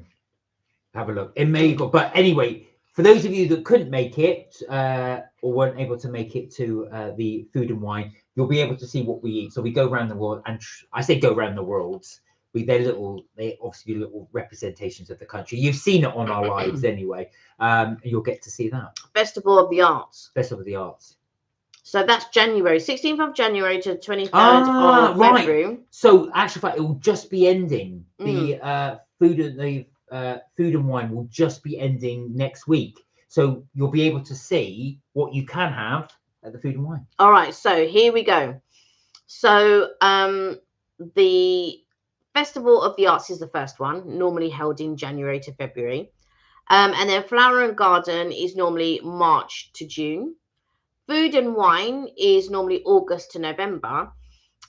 Speaker 1: Have a look. It may go, but anyway, For those of you that couldn't make it or weren't able to make it to the food and wine, you'll be able to see what we eat. So we go around the world, and I say go around the world. They obviously little representations of the country. You've seen it on our lives anyway. You'll get to see that.
Speaker 2: Festival of the Arts.
Speaker 1: Festival of the Arts.
Speaker 2: So that's January, 16th of January to 23rd of February.
Speaker 1: So actually, fact, it will just be ending. The food and wine will just be ending next week. So you'll be able to see what you can have at the food and wine.
Speaker 2: All right, so here we go. So the Festival of the Arts is the first one, normally held in January to February. And then Flower and Garden is normally March to June. Food and Wine is normally August to November.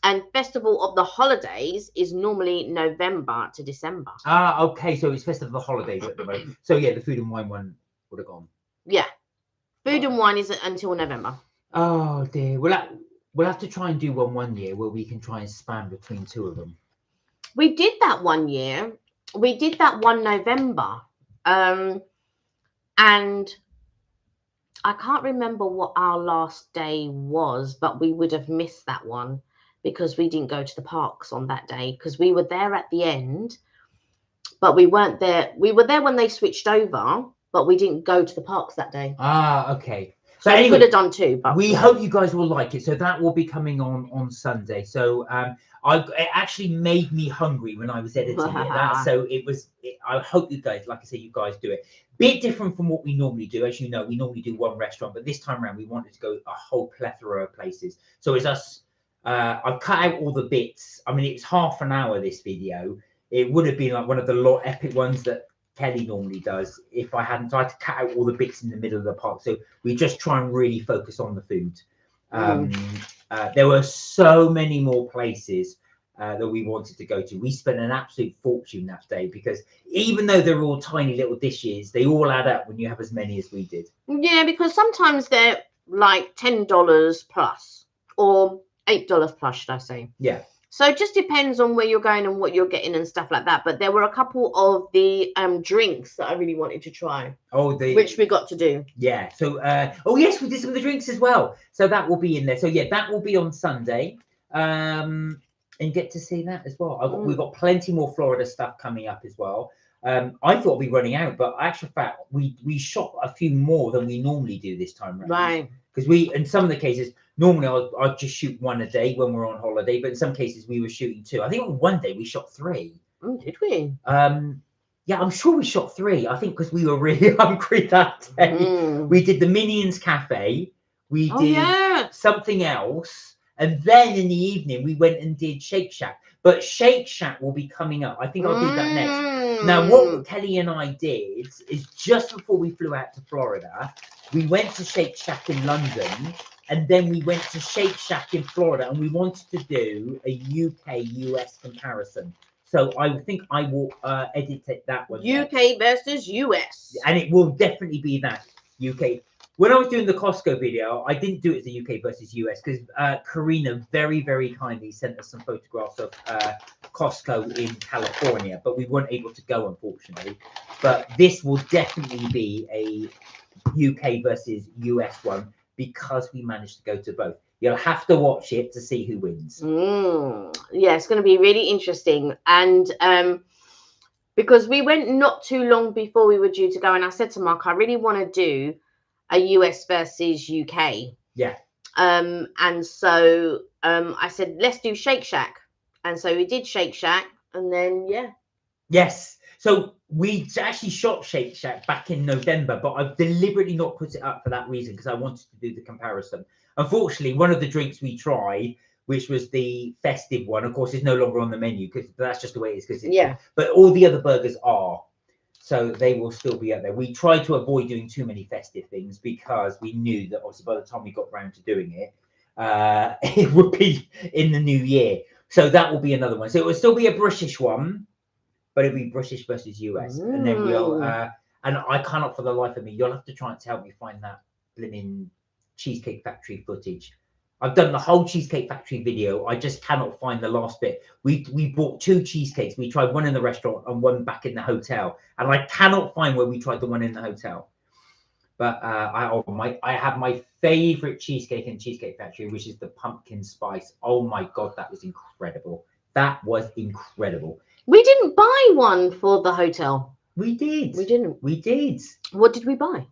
Speaker 2: And Festival of the Holidays is normally November to December.
Speaker 1: Ah, okay. So it's Festival of the Holidays at the moment. So yeah, the Food and Wine one would have gone.
Speaker 2: Yeah. Food and Wine is until November.
Speaker 1: Oh dear. We'll have to try and do one year where we can try and span between two of them.
Speaker 2: We did that one year. We did that one November. And I can't remember what our last day was, but we would have missed that one because we didn't go to the parks on that day, because we were there at the end, but we weren't there. We were there when they switched over, but we didn't go to the parks that day.
Speaker 1: Ah, okay.
Speaker 2: So anyway, we could have done two, but
Speaker 1: we hope you guys will like it. So that will be coming on Sunday. So it actually made me hungry when I was editing it. So I hope you guys, like I say, you guys do it. Bit different from what we normally do. As you know, we normally do one restaurant, but this time around we wanted to go a whole plethora of places. So it's us. I've cut out all the bits. I mean, it's half an hour, this video. It would have been like one of the epic ones that Kelly normally does if I hadn't tried to cut out all the bits in the middle of the park. So we just try and really focus on the food. There were so many more places that we wanted to go to. We spent an absolute fortune that day, because even though they're all tiny little dishes, they all add up when you have as many as we did.
Speaker 2: Yeah, because sometimes they're like $10 plus or $8 plus, should I say.
Speaker 1: Yeah.
Speaker 2: So it just depends on where you're going and what you're getting and stuff like that. But there were a couple of the drinks that I really wanted to try. Which we got to do.
Speaker 1: Yeah. So yes, we did some of the drinks as well. So that will be in there. So yeah, that will be on Sunday. And get to see that as well. We've got plenty more Florida stuff coming up as well. I thought we'd be running out, but actual fact, we shot a few more than we normally do this time around.
Speaker 2: Right.
Speaker 1: Because in some of the cases, normally I'd just shoot one a day when we're on holiday, but in some cases we were shooting two. I think on one day we shot three.
Speaker 2: Did we?
Speaker 1: Yeah, I'm sure we shot three. I think because we were really hungry that day. We did the Minions Cafe. We did something else. And then in the evening, we went and did Shake Shack. But Shake Shack will be coming up. I think I'll do that next. Now, what Kelly and I did is just before we flew out to Florida, we went to Shake Shack in London. And then we went to Shake Shack in Florida. And we wanted to do a UK-US comparison. So I think I will edit that one.
Speaker 2: UK versus US.
Speaker 1: And it will definitely be that UK. When I was doing the Costco video, I didn't do it as the UK versus US because Karina very, very kindly sent us some photographs of Costco in California, but we weren't able to go, unfortunately. But this will definitely be a UK versus US one because we managed to go to both. You'll have to watch it to see who wins.
Speaker 2: Yeah, it's going to be really interesting. And because we went not too long before we were due to go, and I said to Mark, I really want to do a US versus UK.
Speaker 1: Yeah.
Speaker 2: And so I said, let's do Shake Shack. And so we did Shake Shack, and then
Speaker 1: Yes. So we actually shot Shake Shack back in November, but I've deliberately not put it up for that reason because I wanted to do the comparison. Unfortunately, one of the drinks we tried, which was the festive one, of course, is no longer on the menu because that's just the way it is. But all the other burgers are. So they will still be out there. We tried to avoid doing too many festive things because we knew that obviously by the time we got round to doing it, it would be in the new year. So that will be another one. So it will still be a British one, but it'll be British versus US. And then we'll, and I cannot for the life of me, you'll have to try and help me find that blimmin' Cheesecake Factory footage. I've done the whole Cheesecake Factory video. I just cannot find the last bit. We bought 2 cheesecakes. We tried one in the restaurant and one back in the hotel. And I cannot find where we tried the one in the hotel. But I have my favorite cheesecake in Cheesecake Factory, which is the pumpkin spice. Oh my God, that was incredible. That was incredible.
Speaker 2: We didn't buy one for the hotel.
Speaker 1: We did.
Speaker 2: We didn't.
Speaker 1: We did.
Speaker 2: What did we buy?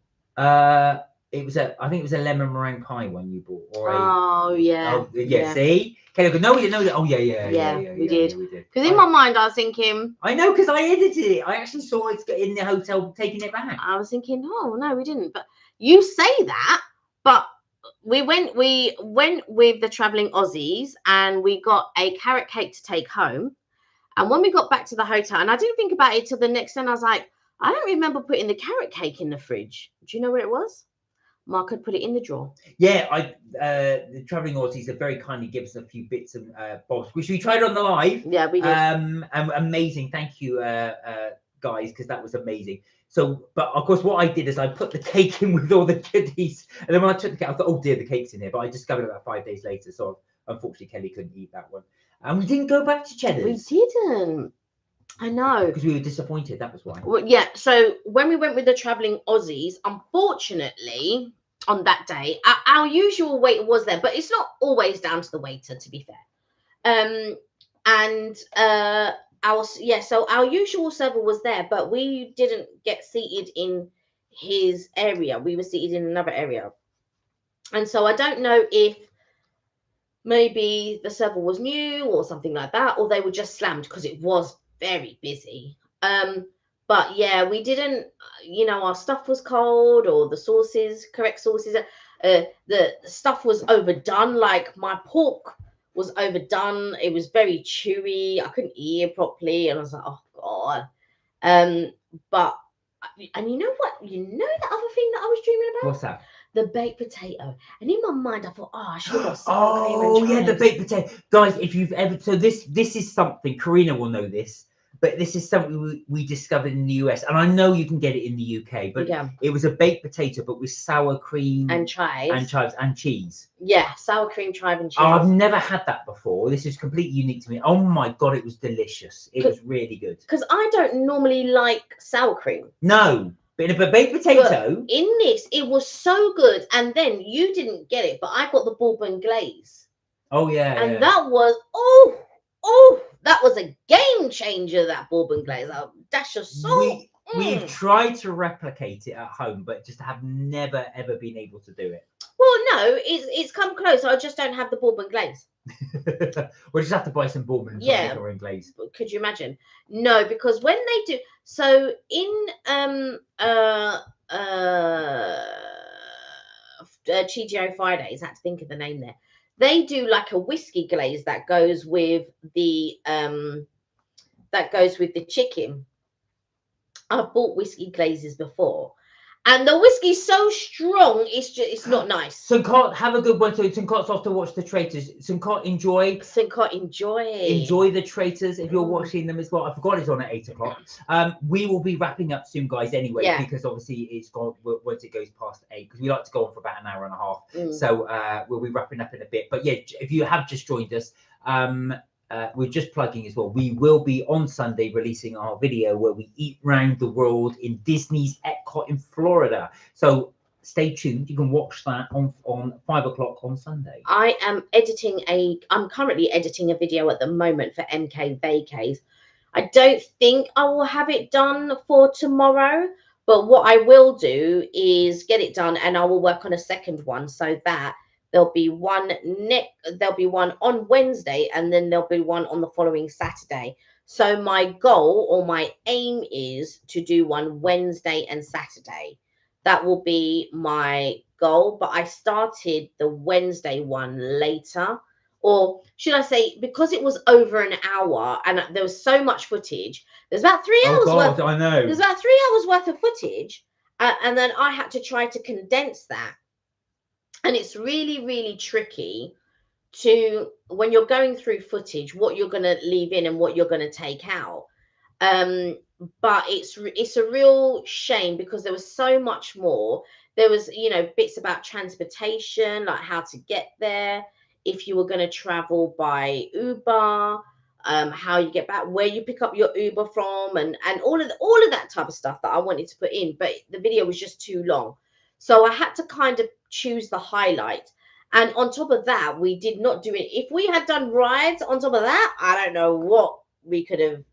Speaker 1: It was I think it was a lemon meringue pie one you bought, or
Speaker 2: Oh yeah.
Speaker 1: Oh yeah. See, okay, look, no, we didn't know that. Oh yeah,
Speaker 2: we did.
Speaker 1: Yeah, we did.
Speaker 2: Because in my mind, I was thinking.
Speaker 1: I know, because I edited it. I actually saw it in the hotel taking it back.
Speaker 2: I was thinking, oh no, we didn't. But you say that, but we went with the traveling Aussies, and we got a carrot cake to take home. And when we got back to the hotel, and I didn't think about it till the next day, and I was like, I don't remember putting the carrot cake in the fridge. Do you know where it was? Mark had put it in the drawer.
Speaker 1: Yeah, the traveling Aussies have very kindly given us a few bits and bobs, which we tried on the live.
Speaker 2: Yeah, we did.
Speaker 1: And amazing, thank you, guys, because that was amazing. So, but of course, what I did is I put the cake in with all the goodies, and then when I took the cake, I thought, oh dear, the cake's in here. But I discovered it about 5 days later, so unfortunately, Kelly couldn't eat that one. And we didn't go back to Cheddar's.
Speaker 2: We didn't. I know.
Speaker 1: Because we were disappointed, that was why.
Speaker 2: Well, yeah, so when we went with the traveling Aussies, unfortunately, on that day, our usual waiter was there, but it's not always down to the waiter, to be fair. So our usual server was there, but we didn't get seated in his area. We were seated in another area. And so I don't know if maybe the server was new or something like that, or they were just slammed because it was very busy. But yeah, we didn't, our stuff was cold, or the correct sauces, the stuff was overdone. Like my pork was overdone. It was very chewy. I couldn't eat it properly, and I was like, oh God. And you know what? You know the other thing that I was dreaming about?
Speaker 1: What's that?
Speaker 2: The baked potato. And in my mind, I thought, I should have got sour cream and chives.
Speaker 1: Yeah, the baked potato. Guys, if you've ever, so this is something, Karina will know this, but this is something we discovered in the US, and I know you can get it in the UK, but it was a baked potato, but with sour cream
Speaker 2: and chives
Speaker 1: and cheese.
Speaker 2: Yeah, sour cream, chive, and cheese.
Speaker 1: Oh, I've never had that before. This is completely unique to me. Oh my God, it was delicious. It was really good.
Speaker 2: Because I don't normally like sour cream.
Speaker 1: No. But a baked potato.
Speaker 2: But in this, it was so good. And then you didn't get it, but I got the bourbon glaze.
Speaker 1: Oh yeah.
Speaker 2: And that was that was a game changer. That bourbon glaze, a dash of salt.
Speaker 1: We've tried to replicate it at home, but just have never ever been able to do it.
Speaker 2: Well, no, it's come close. I just don't have the bourbon glaze.
Speaker 1: We'll just have to buy some bourbon and make our own glaze.
Speaker 2: Could you imagine? No, because when they do, so in TGI Fridays, I had to think of the name there. They do like a whiskey glaze that goes with the chicken. I've bought whiskey glazes before. And the whiskey's so strong, it's not nice.
Speaker 1: Sincott, have a good one. So Sincott's off to watch the Traitors. Sincott, enjoy. Enjoy the Traitors if you're watching them as well. I forgot it's on at 8 o'clock. We will be wrapping up soon, guys, anyway, because obviously it's gone once it goes past 8, because we like to go on for about an hour and a half. So we'll be wrapping up in a bit. But yeah, if you have just joined us, we're just plugging as well. We will be on Sunday releasing our video where we eat round the world in Disney's Epcot in Florida. So stay tuned. You can watch that on 5 o'clock on Sunday.
Speaker 2: I'm currently editing a video at the moment for MK Vacays. I don't think I will have it done for tomorrow, but what I will do is get it done, and I will work on a second one so that there'll be one on Wednesday, and then there'll be one on the following Saturday. So my goal or my aim is to do one Wednesday and Saturday. That will be my goal. But I started the Wednesday one later, or should I say, because it was over an hour and there was so much footage. There's about 3 hours worth.
Speaker 1: I know.
Speaker 2: There's about 3 hours worth of footage, and then I had to try to condense that. And it's really, really tricky to, when you're going through footage, what you're going to leave in and what you're going to take out. But it's a real shame because there was so much more. There was, bits about transportation, like how to get there, if you were going to travel by Uber, how you get back, where you pick up your Uber from, and all of that type of stuff that I wanted to put in. But the video was just too long. So I had to kind of choose the highlight. And on top of that, we did not do it. If we had done rides on top of that, I don't know what we could have,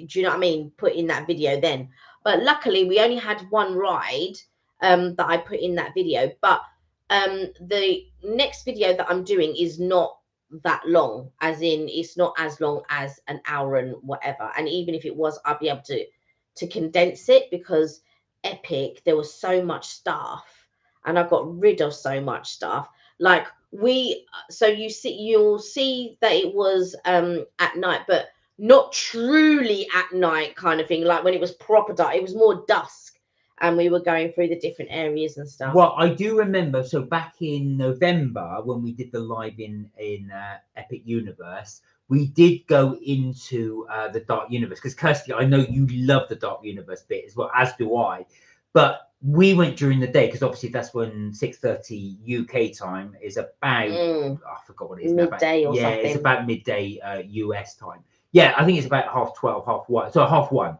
Speaker 2: do you know what I mean, put in that video then. But luckily, we only had one ride that I put in that video. But the next video that I'm doing is not that long, as in it's not as long as an hour and whatever. And even if it was, I'd be able to condense it, because Epic, there was so much stuff and I got rid of so much stuff. Like so you'll see that it was at night, but not truly at night kind of thing. Like when it was proper dark, it was more dusk, and we were going through the different areas and stuff.
Speaker 1: Well, I do remember. So back in November, when we did the live in Epic Universe, we did go into the Dark Universe, because Kirsty, I know you love the Dark Universe bit as well, as do I. But we went during the day, because obviously that's when 6:30 UK time is about. I forgot what it is
Speaker 2: midday
Speaker 1: now.
Speaker 2: Or something.
Speaker 1: Yeah, it's about midday US time. Yeah, I think it's about 12:30, 1:30. So half one.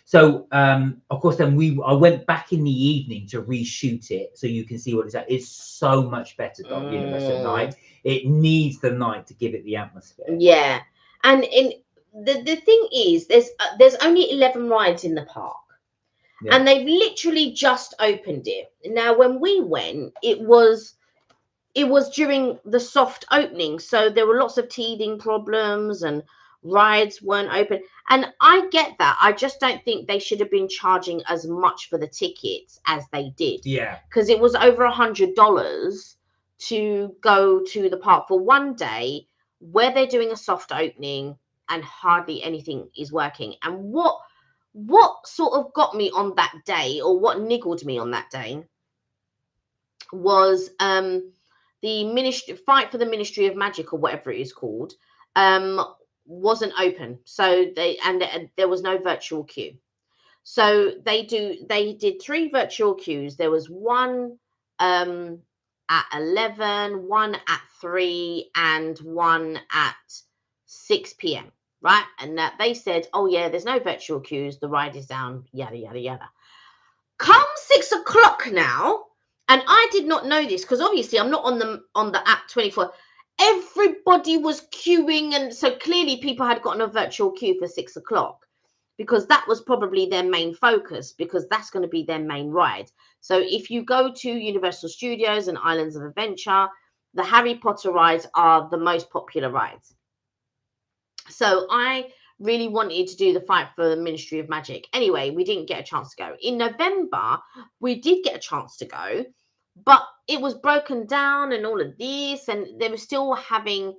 Speaker 1: So of course, then I went back in the evening to reshoot it, so you can see what it's at. It's so much better, Dark Universe at night. It needs the night to give it the atmosphere.
Speaker 2: Yeah, and the thing is, there's only 11 rides in the park. Yeah. And they've literally just opened it. Now, when we went, it was during the soft opening, so there were lots of teething problems and rides weren't open. And I get that. I just don't think they should have been charging as much for the tickets as they did.
Speaker 1: Yeah.
Speaker 2: Because it was over $100 to go to the park for one day, where they're doing a soft opening and hardly anything is working. And what sort of got me on that day, or what niggled me on that day, was the ministry fight for the Ministry of Magic, or whatever it is called, wasn't open. So there was no virtual queue. So they did 3 virtual queues. There was one at 11, one at 3, and one at 6 p.m. Right? And that they said, oh yeah, there's no virtual queues, the ride is down, yada yada yada. Come 6 o'clock now, and I did not know this, because obviously I'm not on the app 24. Everybody was queuing, and so clearly people had gotten a virtual queue for 6 o'clock, because that was probably their main focus, because that's going to be their main ride. So if you go to Universal Studios and Islands of Adventure, the Harry Potter rides are the most popular rides. So I really wanted to do the fight for the Ministry of Magic. Anyway, we didn't get a chance to go. In November, we did get a chance to go, but it was broken down and all of this, and they were still having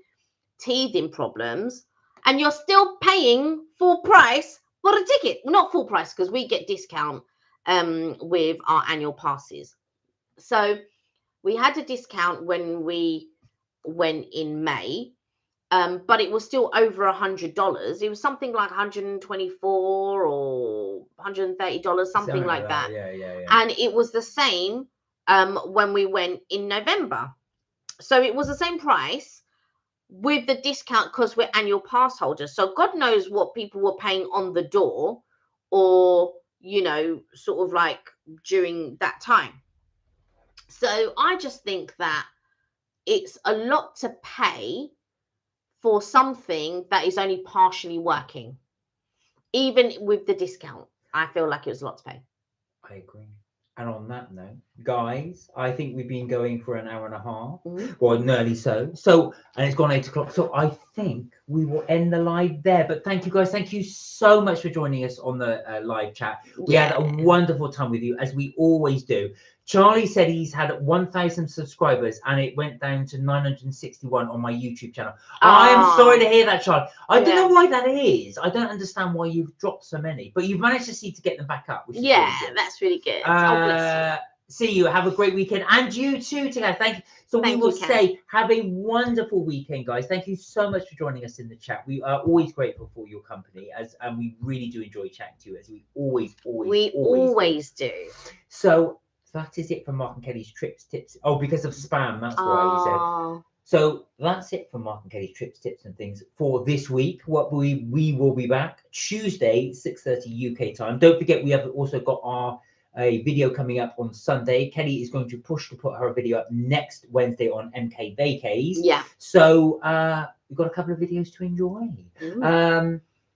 Speaker 2: teething problems, and you're still paying full price for a ticket. Well, not full price, because we get discount with our annual passes. So we had a discount when we went in May. But it was still over $100. It was something like $124 or $130, something like that.
Speaker 1: Yeah.
Speaker 2: And it was the same when we went in November. So it was the same price with the discount, because we're annual pass holders. So God knows what people were paying on the door, or, you know, sort of like during that time. So I just think that it's a lot to pay for something that is only partially working. Even with the discount, I feel like it was a lot to pay.
Speaker 1: I agree. And on that note, guys, I think we've been going for an hour and a half, or nearly so. And it's gone 8 o'clock. So I think we will end the live there. But thank you, guys. Thank you so much for joining us on the live chat. We had a wonderful time with you, as we always do. Charlie said he's had 1,000 subscribers, and it went down to 961 on my YouTube channel. I am sorry to hear that, Charlie. I don't know why that is. I don't understand why you've dropped so many, but you've managed to get them back up. Which is really good. That's really good. See you. Have a great weekend, and you too, together. Thank you. So we will say, have a wonderful weekend, guys. Thank you so much for joining us in the chat. We are always grateful for your company, and we really do enjoy chatting to you, as we always do. So that is it for Mark and Kelly's trips, tips. Oh, because of spam, that's why you said. So that's it for Mark and Kelly's trips, tips, and things for this week. What we will be back Tuesday, 6:30 UK time. Don't forget, we have also got our a video coming up on Sunday. Kelly is going to push to put her video up next Wednesday on MK Vacays.
Speaker 2: Yeah.
Speaker 1: So we've got a couple of videos to enjoy.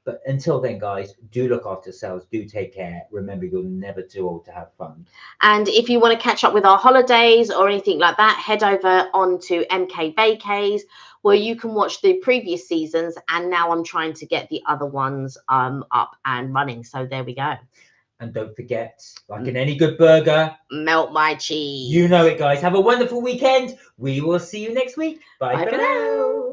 Speaker 1: But until then, guys, do look after yourselves. Do take care. Remember, you're never too old to have fun.
Speaker 2: And if you want to catch up with our holidays or anything like that, head over onto MK Vacays, where you can watch the previous seasons. And now I'm trying to get the other ones up and running. So there we go.
Speaker 1: And don't forget, like in any good burger,
Speaker 2: melt my cheese.
Speaker 1: You know it, guys. Have a wonderful weekend. We will see you next week. Bye for now.